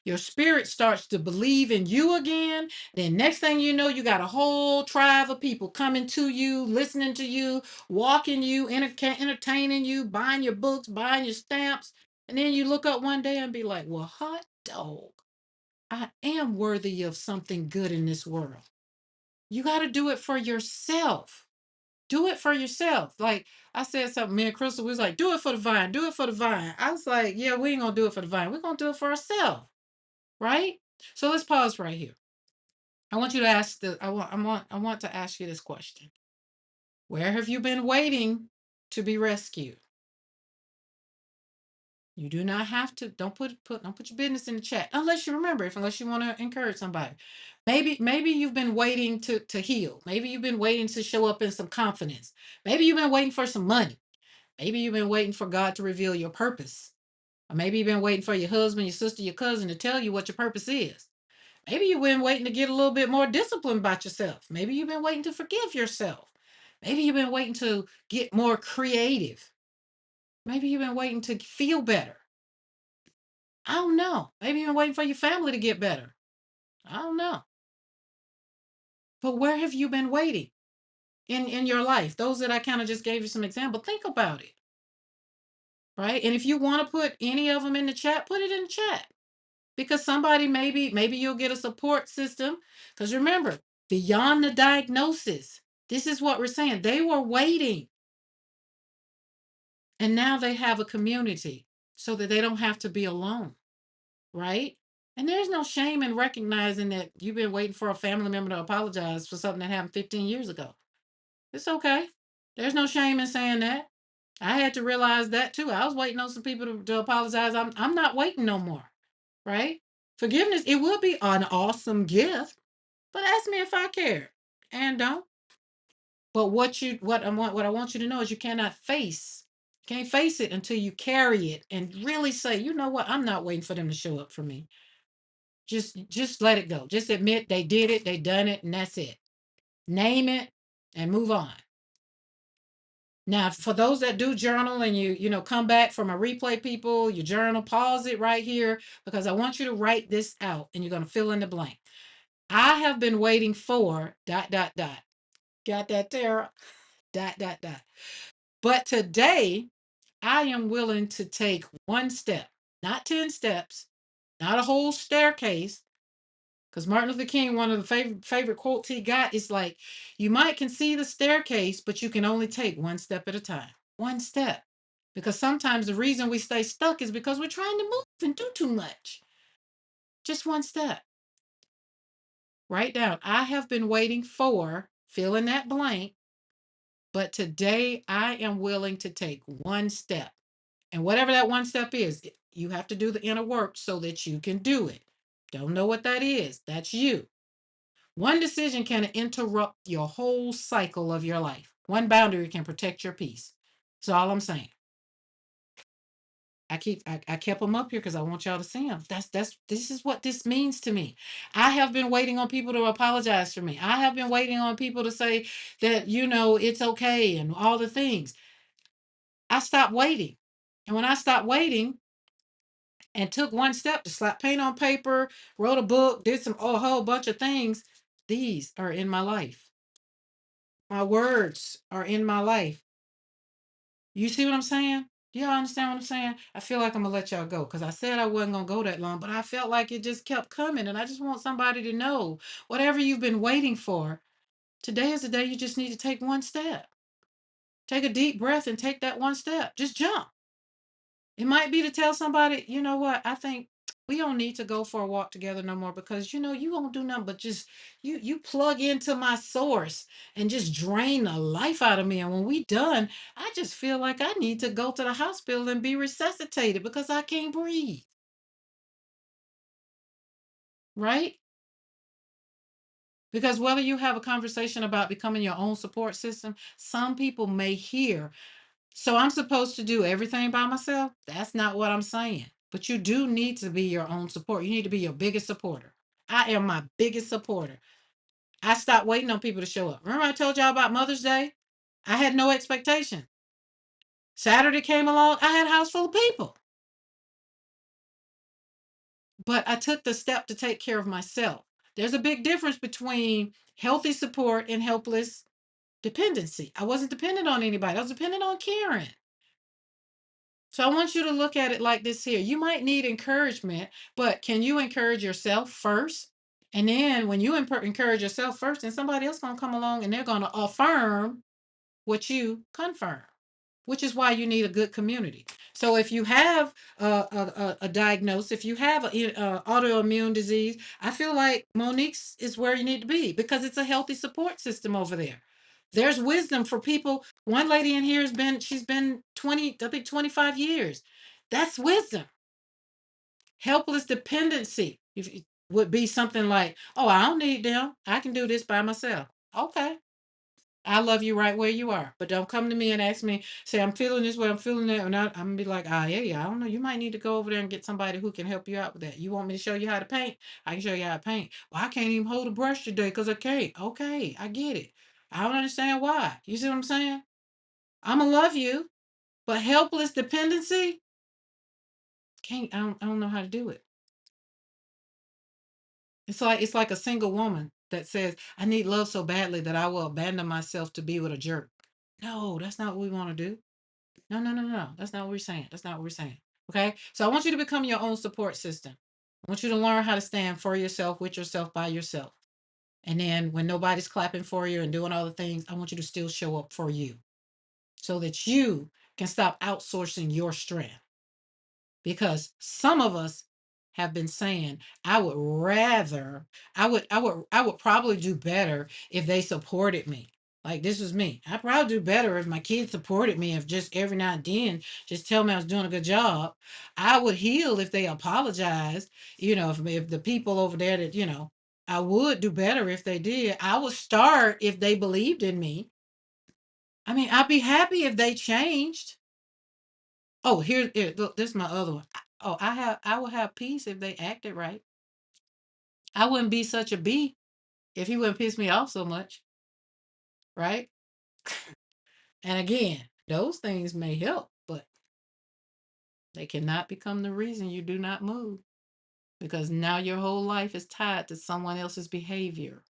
your spirit starts to believe in you again. Then next thing you know, you got a whole tribe of people coming to you, listening to you, walking you, entertaining you, buying your books, buying your stamps. And then you look up one day and be like, well, hot dog, I am worthy of something good in this world. You got to do it for yourself. Do it for yourself. Like I said something, me and Crystal was like, do it for the vine, do it for the vine. I was like, yeah, we ain't gonna do it for the vine. We're gonna do it for ourselves, right? So let's pause right here. I want you to ask the I want to ask you this question. Where have you been waiting to be rescued? You do not have to. Don't put your business in the chat unless you remember. If unless you want to encourage somebody, maybe you've been waiting to heal. Maybe you've been waiting to show up in some confidence. Maybe you've been waiting for some money. Maybe you've been waiting for God to reveal your purpose. Or maybe you've been waiting for your husband, your sister, your cousin to tell you what your purpose is. Maybe you've been waiting to get a little bit more disciplined about yourself. Maybe you've been waiting to forgive yourself. Maybe you've been waiting to get more creative. Maybe you've been waiting to feel better. I don't know. Maybe you've been waiting for your family to get better. I don't know. But where have you been waiting in your life? Those that I kind of just gave you some example. Think about it, right? And if you want to put any of them in the chat, put it in the chat because somebody maybe you'll get a support system. Because remember, beyond the diagnosis, this is what we're saying. They were waiting, and now they have a community so that they don't have to be alone, right? And there's no shame in recognizing that you've been waiting for a family member to apologize for something that happened 15 years ago. It's okay. There's no shame in saying that. I had to realize that too. I was waiting on some people to apologize. I'm not waiting no more, right? Forgiveness, it will be an awesome gift, but ask me if I care. And don't. But what I want you to know is you can't face it until you carry it and really say, you know what, I'm not waiting for them to show up for me. Just let it go. Just admit they did it, they done it, and that's it. Name it and move on. Now, for those that do journal and you come back from a replay, people, you journal, pause it right here because I want you to write this out and you're going to fill in the blank. I have been waiting for dot dot dot. Got that, Tara? Dot dot dot. But today, I am willing to take one step, not 10 steps, not a whole staircase. Because Martin Luther King, one of the favorite quotes he got is like, you might can see the staircase, but you can only take one step at a time. One step. Because sometimes the reason we stay stuck is because we're trying to move and do too much. Just one step. Write down, I have been waiting for, fill in that blank, but today I am willing to take one step. And whatever that one step is, you have to do the inner work so that you can do it. Don't know what that is. That's you. One decision can interrupt your whole cycle of your life. One boundary can protect your peace. That's all I'm saying. I kept them up here because I want y'all to see them. This is what this means to me. I have been waiting on people to apologize for me. I have been waiting on people to say that it's okay and all the things. I stopped waiting. And when I stopped waiting and took one step to slap paint on paper, wrote a book, did a whole bunch of things, these are in my life. My words are in my life. You see what I'm saying? Do y'all understand what I'm saying? I feel like I'm gonna let y'all go because I said I wasn't gonna go that long, but I felt like it just kept coming, and I just want somebody to know whatever you've been waiting for. Today is the day you just need to take one step. Take a deep breath and take that one step. Just jump. It might be to tell somebody, you know what, I think we don't need to go for a walk together no more because you won't do nothing but just you plug into my source and just drain the life out of me. And when we done, I just feel like I need to go to the hospital and be resuscitated because I can't breathe. Right? Because whether you have a conversation about becoming your own support system, some people may hear, so I'm supposed to do everything by myself? That's not what I'm saying. But you do need to be your own support. You need to be your biggest supporter. I am my biggest supporter. I stopped waiting on people to show up. Remember I told y'all about Mother's Day? I had no expectation. Saturday came along, I had a house full of people. But I took the step to take care of myself. There's a big difference between healthy support and helpless dependency. I wasn't dependent on anybody. I was dependent on Karen. So I want you to look at it like this here. You might need encouragement, but can you encourage yourself first? And then when you encourage yourself first, then somebody else going to come along and they're going to affirm what you confirm, which is why you need a good community. So if you have a diagnosis, if you have a autoimmune disease, I feel like Monique's is where you need to be because it's a healthy support system over there. There's wisdom for people. One lady in here she's been 20, I think 25 years. That's wisdom. Helpless dependency would be something like, oh, I don't need them. I can do this by myself. Okay. I love you right where you are. But don't come to me and ask me, say, I'm feeling this way, I'm feeling that. And I'm going to be like, ah, yeah, I don't know. You might need to go over there and get somebody who can help you out with that. You want me to show you how to paint? I can show you how to paint. Well, I can't even hold a brush today because I can't. Okay, I get it. I don't understand why. You see what I'm saying? I'm going to love you. But helpless dependency, I don't know how to do it. It's like a single woman that says, I need love so badly that I will abandon myself to be with a jerk. No, that's not what we want to do. No, no, no, no. That's not what we're saying. That's not what we're saying. Okay. So I want you to become your own support system. I want you to learn how to stand for yourself, with yourself, by yourself. And then when nobody's clapping for you and doing all the things, I want you to still show up for you so that you can stop outsourcing your strength. Because some of us have been saying, I would probably do better if they supported me. Like this was me. I'd probably do better if my kids supported me, if just every now and then just tell me I was doing a good job. I would heal if they apologized. If the people over there that, I would do better if they did. I would start if they believed in me. I mean, I'd be happy if they changed. Oh, look, this is my other one. Oh, I would have peace if they acted right. I wouldn't be such a bee if he wouldn't piss me off so much, right? And again, those things may help, but they cannot become the reason you do not move because now your whole life is tied to someone else's behavior.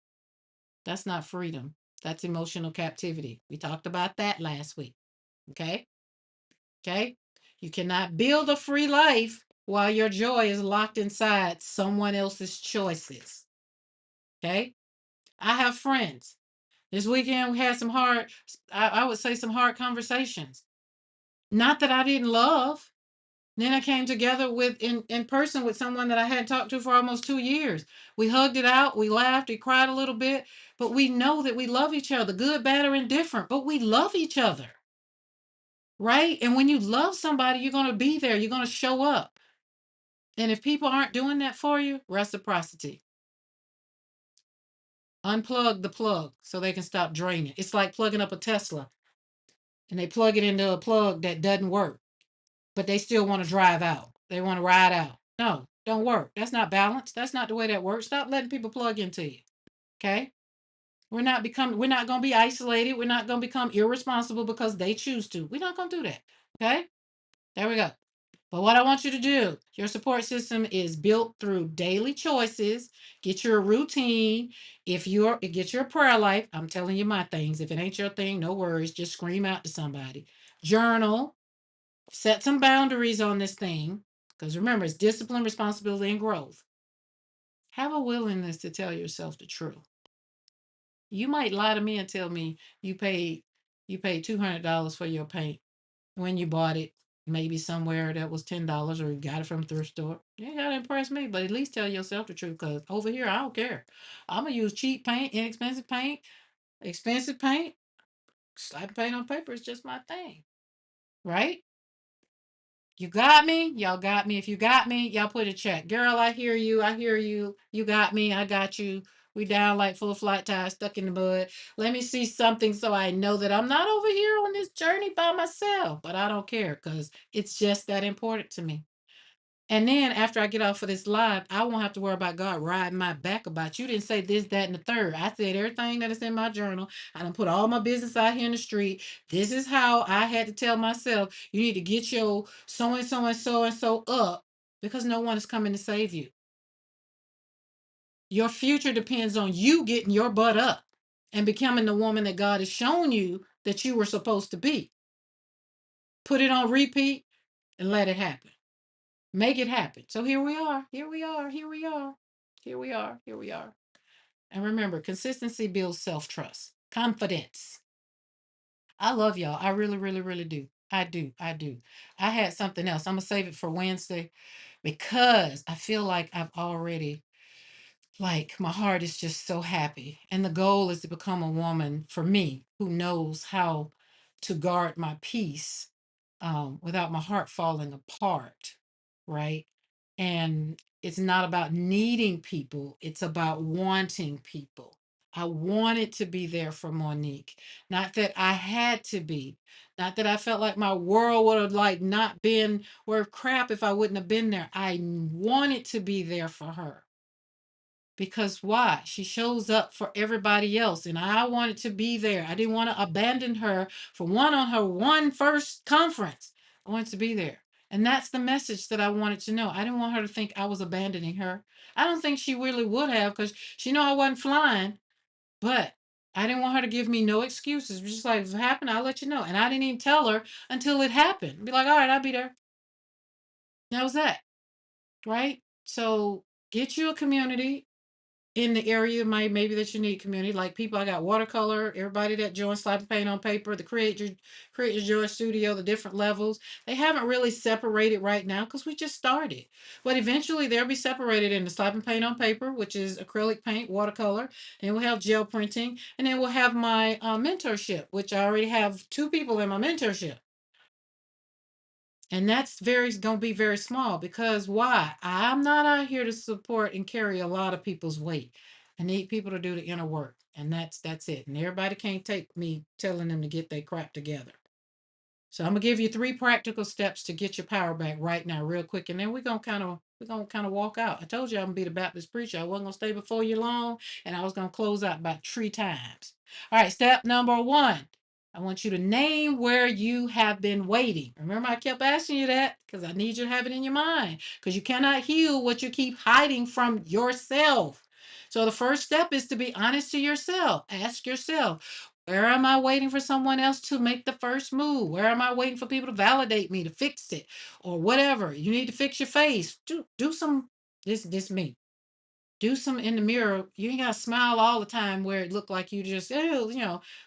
That's not freedom. That's emotional captivity. We talked about that last week. Okay. Okay. You cannot build a free life while your joy is locked inside someone else's choices. Okay. I have friends. This weekend we had some hard, I would say some hard conversations. Not that I didn't love. Then I came together with in person with someone that I hadn't talked to for almost 2 years. We hugged it out, we laughed, we cried a little bit, but we know that we love each other, good, bad, or indifferent, but we love each other. Right? And when you love somebody, you're gonna be there, you're gonna show up. And if people aren't doing that for you, reciprocity. Unplug the plug so they can stop draining. It's like plugging up a Tesla and they plug it into a plug that doesn't work, but they still want to drive out. They want to ride out. No, don't work. That's not balance. That's not the way that works. Stop letting people plug into you. Okay? We're not going to be isolated. We're not going to become irresponsible because they choose to. We're not going to do that. Okay? There we go. But what I want you to do, your support system is built through daily choices. Get your routine. Get your prayer life. I'm telling you my things. If it ain't your thing, no worries. Just scream out to somebody. Journal. Set some boundaries on this thing. Because remember, it's discipline, responsibility, and growth. Have a willingness to tell yourself the truth. You might lie to me and tell me you paid $200 for your paint when you bought it, maybe somewhere that was $10 or you got it from a thrift store. You ain't gotta impress me, but at least tell yourself the truth. Cause over here, I don't care. I'm gonna use cheap paint, inexpensive paint, expensive paint. Slap paint on paper is just my thing, right? You got me. Y'all got me. If you got me, y'all put a check. Girl, I hear you. I hear you. You got me. I got you. We down like full of flat tires stuck in the mud. Let me see something so I know that I'm not over here on this journey by myself. But I don't care because it's just that important to me. And then after I get off of this live, I won't have to worry about God riding my back about you didn't say this, that, and the third. I said everything that is in my journal. I done put all my business out here in the street. This is how I had to tell myself you need to get your so and so and so and so up because no one is coming to save you. Your future depends on you getting your butt up and becoming the woman that God has shown you that you were supposed to be. Put it on repeat and let it happen. Make it happen. So here we are. Here we are. Here we are. Here we are. Here we are. And remember, consistency builds self trust, confidence. I love y'all. I really, really, really do. I do. I do. I had something else. I'm gonna save it for Wednesday because I feel like I've already, like, my heart is just so happy. And the goal is to become a woman for me who knows how to guard my peace, without my heart falling apart, right? And it's not about needing people, it's about wanting people. I wanted to be there for Monique. Not that I had to be. Not that I felt like my world would have like not been worth crap if I wouldn't have been there. I wanted to be there for her. Because why? She shows up for everybody else, and I wanted to be there. I didn't want to abandon her for one on her one first conference. I wanted to be there. And that's the message that I wanted to know. I didn't want her to think I was abandoning her. I don't think she really would have because she know I wasn't flying, but I didn't want her to give me no excuses. Just like, if it happened, I'll let you know. And I didn't even tell her until it happened. Be like, all right, I'll be there. That was that, right? So get you a community in the area might maybe that you need community, like people. I got watercolor, everybody that joins slap and paint on paper, the create your joy studio, the different levels. They haven't really separated right now because we just started, but eventually they'll be separated into slap and paint on paper, which is acrylic paint, watercolor, and we'll have gel printing, and then we'll have my mentorship, which I already have 2 people in my mentorship. And that's very going to be very small because why? I'm not out here to support and carry a lot of people's weight. I need people to do the inner work, and that's it. And everybody can't take me telling them to get their crap together. So I'm gonna give you 3 practical steps to get your power back right now, real quick, and then we're gonna kind of walk out. I told you I'm gonna be the Baptist preacher. I wasn't gonna stay before you long, and I was gonna close out about 3 times. All right, step number 1. I want you to name where you have been waiting. Remember, I kept asking you that because I need you to have it in your mind. Because you cannot heal what you keep hiding from yourself. So the first step is to be honest to yourself. Ask yourself, where am I waiting for someone else to make the first move? Where am I waiting for people to validate me, to fix it, or whatever? You need to fix your face. Do some. This me. Do some in the mirror. You ain't gotta smile all the time where it look like you just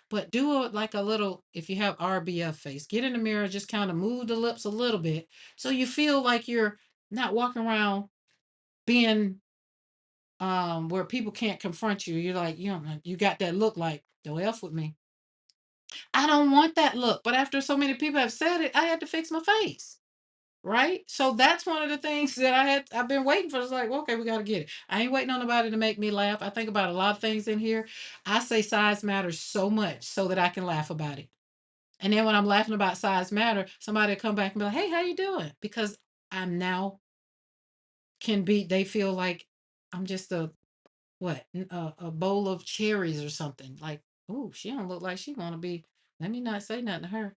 but do it like a little. If you have RBF face, get in the mirror, just kind of move the lips a little bit, so you feel like you're not walking around being where people can't confront you. You're like, you got that look like, don't F with me. I don't want that look. But after so many people have said it, I had to fix my face. Right. So that's one of the things that I've been waiting for. It's like, well, okay, we got to get it. I ain't waiting on nobody to make me laugh. I think about a lot of things in here. I say size matters so much so that I can laugh about it. And then when I'm laughing about size matter, somebody will come back and be like, hey, how you doing? Because I'm now they feel like I'm just a bowl of cherries or something. Like, oh, she don't look like she want to be. Let me not say nothing to her.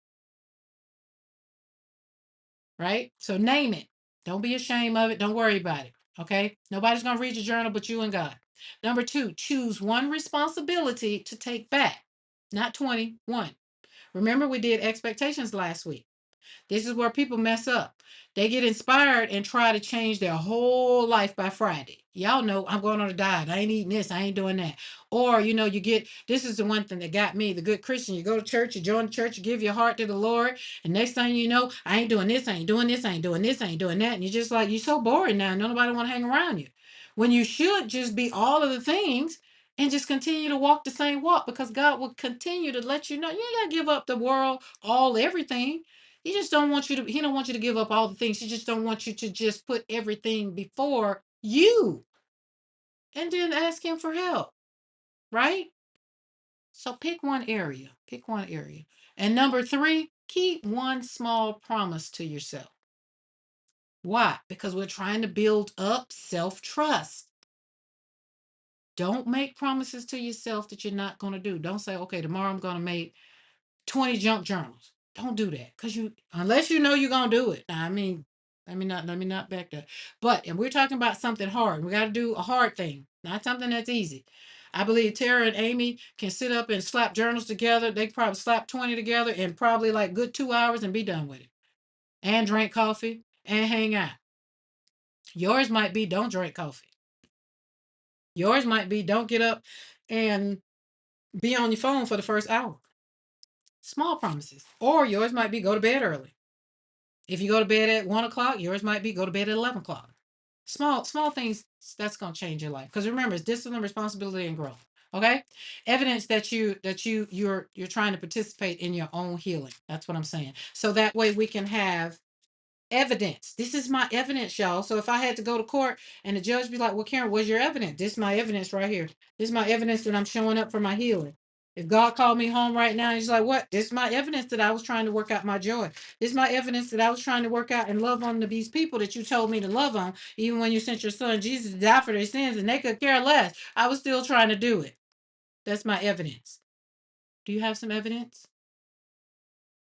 Right? So name it. Don't be ashamed of it. Don't worry about it. Okay? Nobody's going to read your journal but you and God. Number 2, choose one responsibility to take back, not 21. Remember, we did expectations last week. This is where people mess up. They get inspired and try to change their whole life by Friday. Y'all know I'm going on a diet. I ain't eating this. I ain't doing that. Or, you get, this is the one thing that got me, the good Christian. You go to church, you join the church, you give your heart to the Lord. And next thing you know, I ain't doing this, I ain't doing this, I ain't doing this, I ain't doing that. And you're just like, you're so boring now. Nobody want to hang around you. When you should just be all of the things and just continue to walk the same walk because God will continue to let you know you ain't got to give up the world, all everything. He don't want you to give up all the things. He just don't want you to just put everything before you and then ask him for help, right? So pick one area. Pick one area. And number 3, keep one small promise to yourself. Why? Because we're trying to build up self-trust. Don't make promises to yourself that you're not going to do. Don't say, okay, tomorrow I'm going to make 20 junk journals. Don't do that because unless you know you're gonna do it. Now, I mean, let me not back that. But and we're talking about something hard. We got to do a hard thing, not something that's easy. I believe Tara and Amy can sit up and slap journals together. They can probably slap 20 together in probably like good 2 hours and be done with it. And drink coffee and hang out. Yours might be don't drink coffee. Yours might be don't get up and be on your phone for the first hour. Small promises. Or yours might be go to bed early. If you go to bed at 1 o'clock, yours might be go to bed at 11 o'clock. Small things that's gonna change your life. Because remember, it's discipline, responsibility, and growth. Okay, evidence that you're trying to participate in your own healing. That's what I'm saying. So that way we can have evidence. This is my evidence, y'all. So if I had to go to court and the judge be like, "Well, Karen, what's your evidence?" This is my evidence right here. This is my evidence that I'm showing up for my healing. If God called me home right now, he's like, "What? This is my evidence that I was trying to work out my joy. This is my evidence that I was trying to work out and love on these people that you told me to love on, even when you sent your son Jesus to die for their sins and they could care less. I was still trying to do it. That's my evidence. Do you have some evidence?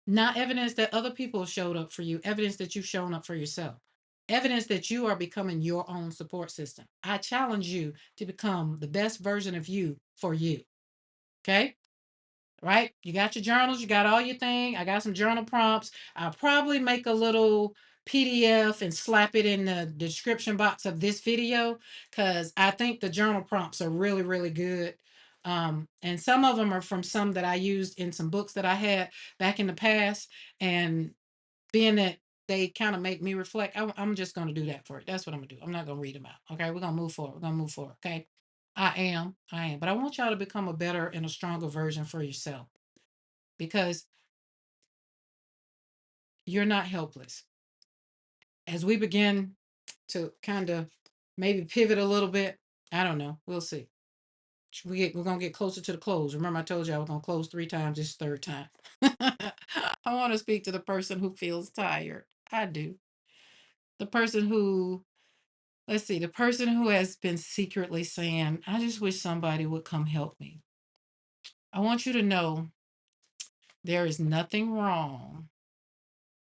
Not evidence that other people showed up for you, evidence that you've shown up for yourself, evidence that you are becoming your own support system. I challenge you to become the best version of you for you. Okay? Right? You got your journals, you got all your thing. I got some journal prompts. I'll probably make a little PDF and slap it in the description box of this video because I think the journal prompts are really, really good. And some of them are from some that I used in some books that I had back in the past. And being that they kind of make me reflect, I'm just going to do that for it. That's what I'm going to do. I'm not going to read them out. Okay. We're going to move forward. We're going to move forward. Okay. I am. But I want y'all to become a better and a stronger version for yourself because you're not helpless. As we begin to kind of maybe pivot a little bit, I don't know. We'll see. We're gonna get closer to the close. Remember, I told you I was gonna close 3 times. This third time. I want to speak to the person who feels tired. I do. The person who, let's see, the person who has been secretly saying, "I just wish somebody would come help me." I want you to know there is nothing wrong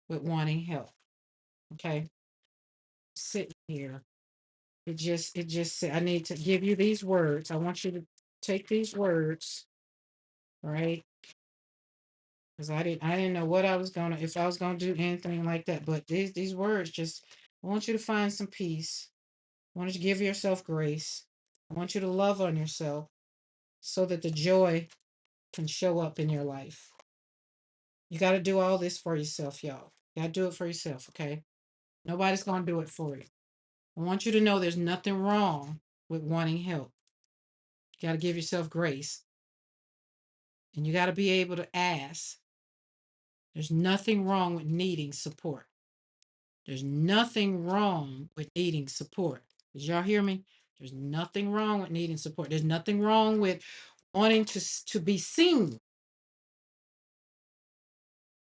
with wanting help. Okay, sit here. I need to give you these words. I want you to take these words, right? Because I didn't know what I was gonna, if I was gonna do anything like that. But these words just, I want you to find some peace. I want you to give yourself grace. I want you to love on yourself so that the joy can show up in your life. You got to do all this for yourself, y'all. You got to do it for yourself, okay? Nobody's gonna do it for you. I want you to know there's nothing wrong with wanting help. You got to give yourself grace. And you got to be able to ask. There's nothing wrong with needing support. There's nothing wrong with needing support. Did y'all hear me? There's nothing wrong with needing support. There's nothing wrong with wanting to be seen.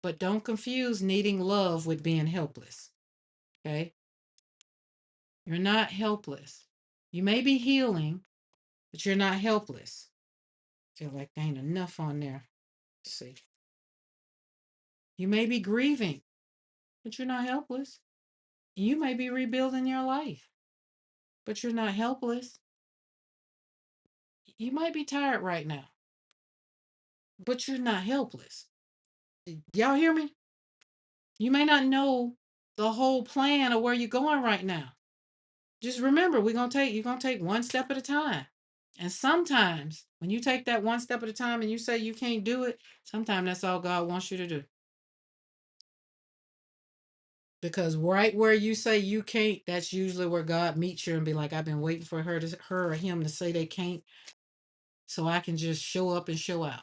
But don't confuse needing love with being helpless. Okay? You're not helpless. You may be healing, but you're not helpless. Feel like there ain't enough on there. Let's see. You may be grieving, but you're not helpless. You may be rebuilding your life, but you're not helpless. You might be tired right now, but you're not helpless. Y'all hear me? You may not know the whole plan of where you're going right now. Just remember, you're gonna take one step at a time. And sometimes when you take that one step at a time and you say you can't do it, sometimes that's all God wants you to do. Because right where you say you can't, that's usually where God meets you and be like, I've been waiting for her or him to say they can't, so I can just show up and show out.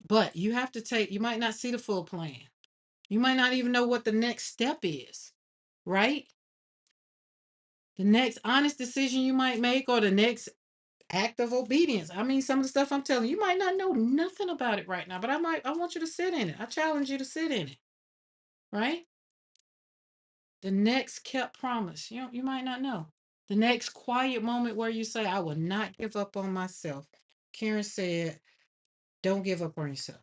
But you might not see the full plan. You might not even know what the next step is, right? The next honest decision you might make or the next act of obedience. I mean, some of the stuff I'm telling you, you might not know nothing about it right now, but I want you to sit in it. I challenge you to sit in it, right? The next kept promise, you might not know. The next quiet moment where you say, I will not give up on myself. Karen said, don't give up on yourself.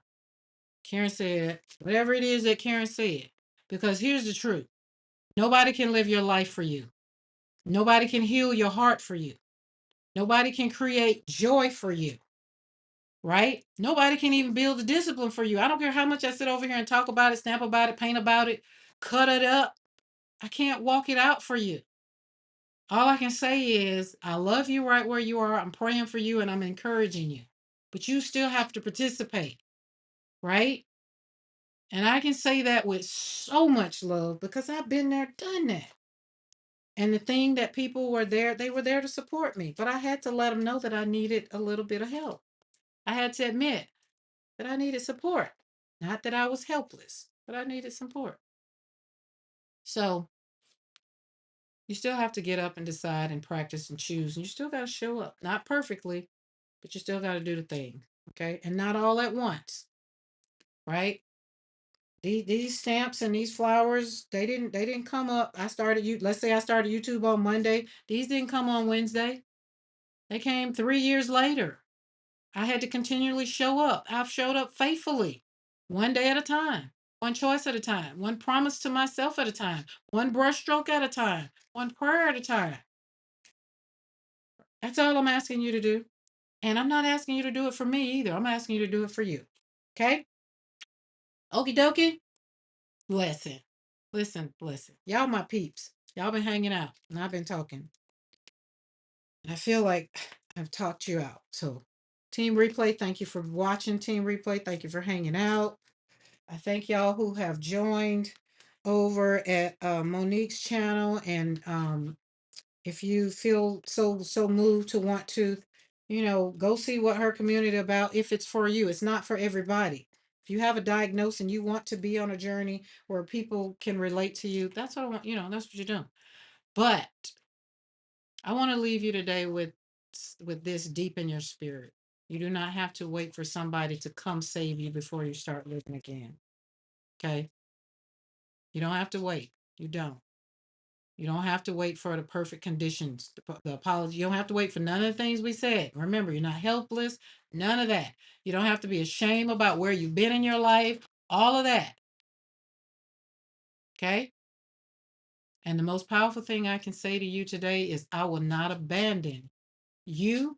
Karen said, whatever it is that Karen said, because here's the truth. Nobody can live your life for you. Nobody can heal your heart for you. Nobody can create joy for you, right? Nobody can even build the discipline for you. I don't care how much I sit over here and talk about it, snap about it, paint about it, cut it up. I can't walk it out for you. All I can say is, I love you right where you are. I'm praying for you and I'm encouraging you. But you still have to participate. right? And I can say that with so much love because I've been there, done that. And the thing that people were there, they were there to support me, but I had to let them know that I needed a little bit of help. I had to admit that I needed support. Not that I was helpless, but I needed support. So you still have to get up and decide and practice and choose. And you still got to show up. Not perfectly, but you still got to do the thing. Okay. And not all at once. Right. These stamps and these flowers, they didn't come up. Let's say I started YouTube on Monday. These didn't come on Wednesday. They came 3 years later. I had to continually show up. I've showed up faithfully, one day at a time, one choice at a time, one promise to myself at a time, one brushstroke at a time, one prayer at a time. That's all I'm asking you to do. And I'm not asking you to do it for me either. I'm asking you to do it for you. Okay? Okie dokie. Listen, listen. Y'all my peeps. Y'all been hanging out and I've been talking. And I feel like I've talked you out. So, Team Replay, thank you for watching. Team Replay, thank you for hanging out. I thank y'all who have joined over at Monique's channel. And if you feel so moved to want to, go see what her community about. If it's for you, it's not for everybody. If you have a diagnosis and you want to be on a journey where people can relate to you, that's what I want. That's what you're doing. But I want to leave you today with this deep in your spirit. You do not have to wait for somebody to come save you before you start living again. Okay? You don't have to wait. You don't. You don't have to wait for the perfect conditions, the apology. You don't have to wait for none of the things we said. Remember, you're not helpless. None of that. You don't have to be ashamed about where you've been in your life. All of that. Okay? And the most powerful thing I can say to you today is I will not abandon you.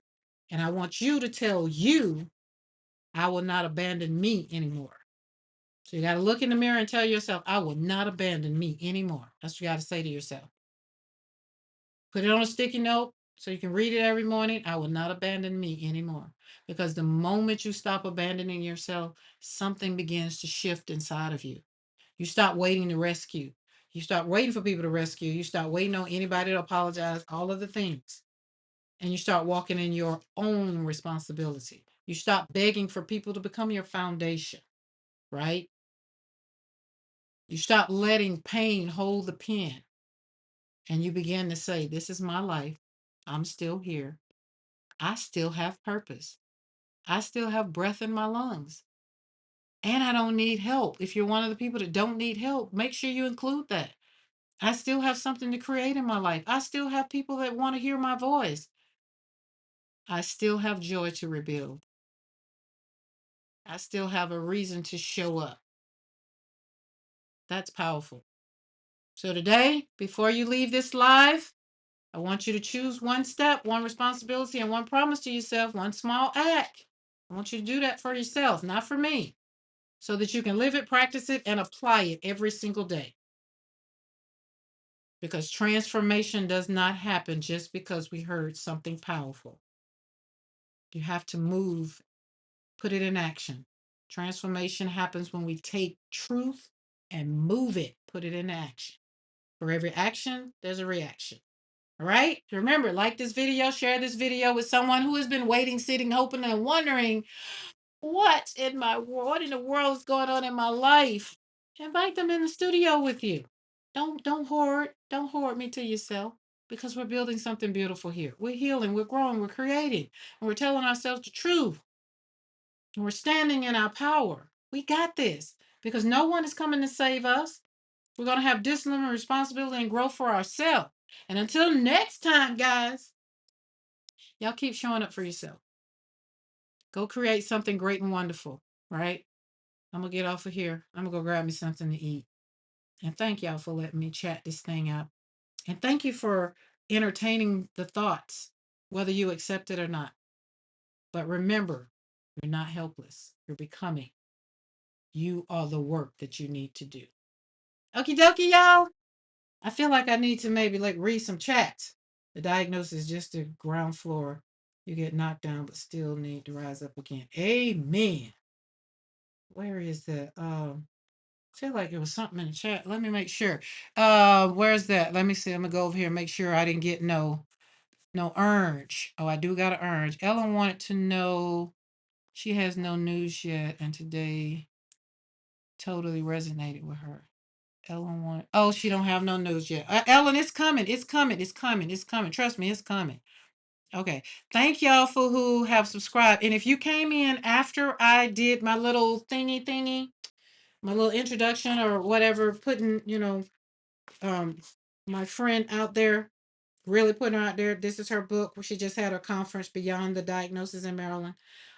And I want you to tell you, I will not abandon me anymore. So you got to look in the mirror and tell yourself, I will not abandon me anymore. That's what you got to say to yourself. Put it on a sticky note so you can read it every morning. I will not abandon me anymore. Because the moment you stop abandoning yourself, something begins to shift inside of you. You stop waiting to rescue. You stop waiting for people to rescue. You stop waiting on anybody to apologize, all of the things. And you start walking in your own responsibility. You stop begging for people to become your foundation, right? You stop letting pain hold the pen. And you begin to say, this is my life. I'm still here. I still have purpose. I still have breath in my lungs. And I don't need help. If you're one of the people that don't need help, make sure you include that. I still have something to create in my life. I still have people that want to hear my voice. I still have joy to rebuild. I still have a reason to show up. That's powerful. So today, before you leave this live, I want you to choose one step, one responsibility, and one promise to yourself, one small act. I want you to do that for yourself, not for me, so that you can live it, practice it, and apply it every single day. Because transformation does not happen just because we heard something powerful. You have to move, put it in action. Transformation happens when we take truth and move it, put it in action. For every action, there's a reaction. All right? Remember, like this video, share this video with someone who has been waiting, sitting, hoping, and wondering what in the world is going on in my life. Invite them in the studio with you. Don't hoard me to yourself, because we're building something beautiful here. We're healing, we're growing, we're creating, and we're telling ourselves the truth. And we're standing in our power. We got this, because no one is coming to save us. We're going to have discipline and responsibility and growth for ourselves. And until next time, guys, y'all keep showing up for yourself. Go create something great and wonderful, right? I'm going to get off of here. I'm going to go grab me something to eat. And thank y'all for letting me chat this thing out. And thank you for entertaining the thoughts, whether you accept it or not. But remember, you're not helpless. You're becoming. You are the work that you need to do. Okie dokie, y'all. I feel like I need to maybe read some chats. The diagnosis is just the ground floor. You get knocked down, but still need to rise up again. Amen. Where is that? I feel like it was something in the chat. Let me make sure. Where's that? Let me see. I'm gonna go over here and make sure I didn't get no urge. Oh, I do got an urge. Ellen wanted to know she has no news yet, and today totally resonated with her. Ellen wanted. Oh, she don't have no news yet. Ellen, it's coming. It's coming. It's coming. It's coming. Trust me, it's coming. Okay. Thank y'all for who have subscribed. And if you came in after I did my little thingy, my little introduction or whatever, putting, um, my friend out there, really putting her out there. This is her book. She just had her conference Beyond the Diagnosis in Maryland.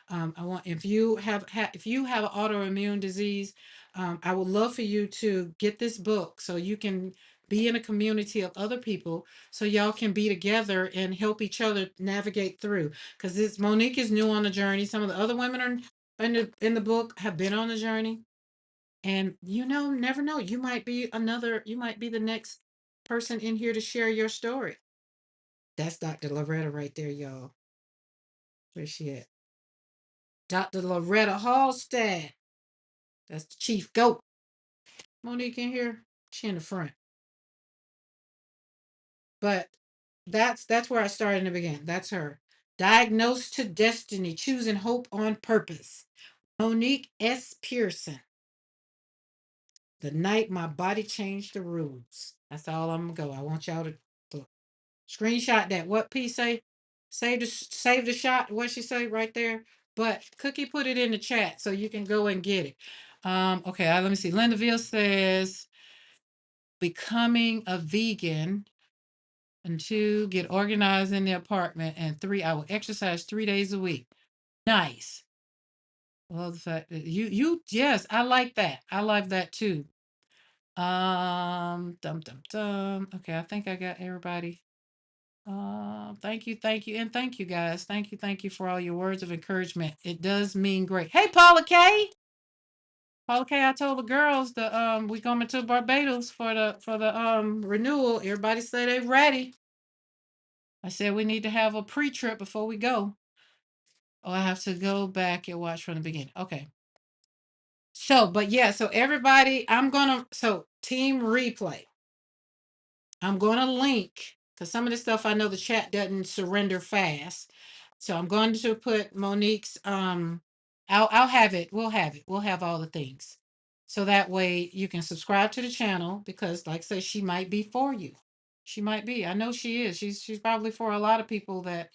I want if you if you have an autoimmune disease, I would love for you to get this book so you can be in a community of other people so y'all can be together and help each other navigate through. Because this Monique is new on the journey. Some of the other women are in the book have been on the journey. And never know. You might be the next person in here to share your story. That's Dr. Loretta right there, y'all. Where's she at? Dr. Loretta Hallstead. That's the chief goat. Monique in here. She in the front. But that's where I started in the beginning. That's her. Diagnosed to Destiny, Choosing Hope on Purpose. Monique S. Pearson. The night my body changed the rules. That's all I'm gonna go. I want y'all to screenshot that. What P say? Save the shot. What she say right there? But Cookie put it in the chat so you can go and get it. Okay, let me see. Lindaville says becoming a vegan, and 2, get organized in the apartment, and 3, I will exercise 3 days a week. Nice. Love the fact that yes, I like that. I like that too. Dum dum dum. Okay, I think I got everybody. Thank you, and thank you guys. Thank you for all your words of encouragement. It does mean great. Hey, Paula K. Paula K. I told the girls the we coming to Barbados for the renewal. Everybody say they ready. I said we need to have a pre-trip before we go. Oh, I have to go back and watch from the beginning. Okay. So, but yeah, so everybody, so team replay. I'm going to link because some of the stuff I know the chat doesn't surrender fast. So I'm going to put Monique's I'll have it. We'll have it. We'll have all the things. So that way you can subscribe to the channel because like I say she might be for you. She might be. I know she is. She's probably for a lot of people that,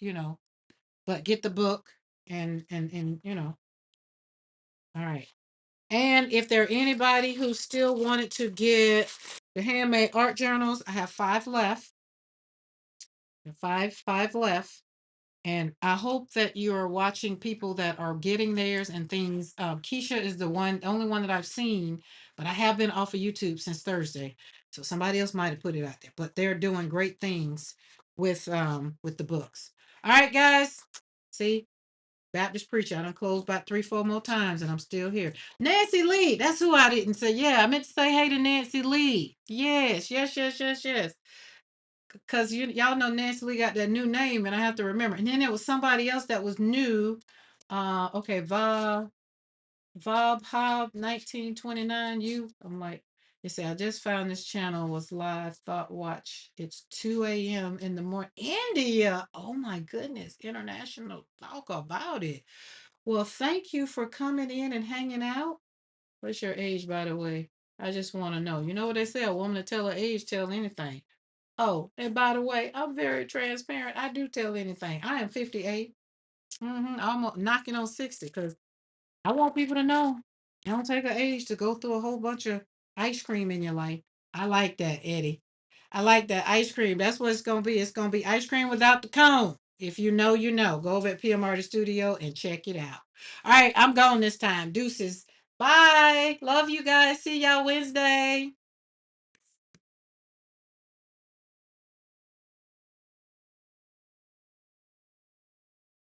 but get the book and all right. And if there anybody who still wanted to get the handmade art journals, I have 5 left. Five left. And I hope that you are watching people that are getting theirs and things. Keisha is the only one that I've seen, but I have been off of YouTube since Thursday. So somebody else might have put it out there. But they're doing great things with the books. All right, guys. See, Baptist preacher. I done closed about 3, 4 more times and I'm still here. Nancy Lee. That's who I didn't say. Yeah, I meant to say hey to Nancy Lee. Yes. Because y'all know Nancy Lee got that new name and I have to remember. And then there was somebody else that was new. Okay, Vob Hob 1929. I'm like, you say I just found this channel was live thought watch. It's 2 a.m. in the morning. India. Oh my goodness. International talk about it. Well, thank you for coming in and hanging out. What's your age, by the way? I just want to know. You know what they say? A woman to tell her age, tell anything. Oh, and by the way, I'm very transparent. I do tell anything. I am 58. Almost knocking on 60 because I want people to know it don't take an age to go through a whole bunch of ice cream in your life. I like that, Eddie. I like that ice cream. That's what it's going to be. It's going to be ice cream without the cone. If you know, you know. Go over at PMR the studio and check it out. All right, I'm gone this time. Deuces. Bye. Love you guys. See y'all Wednesday.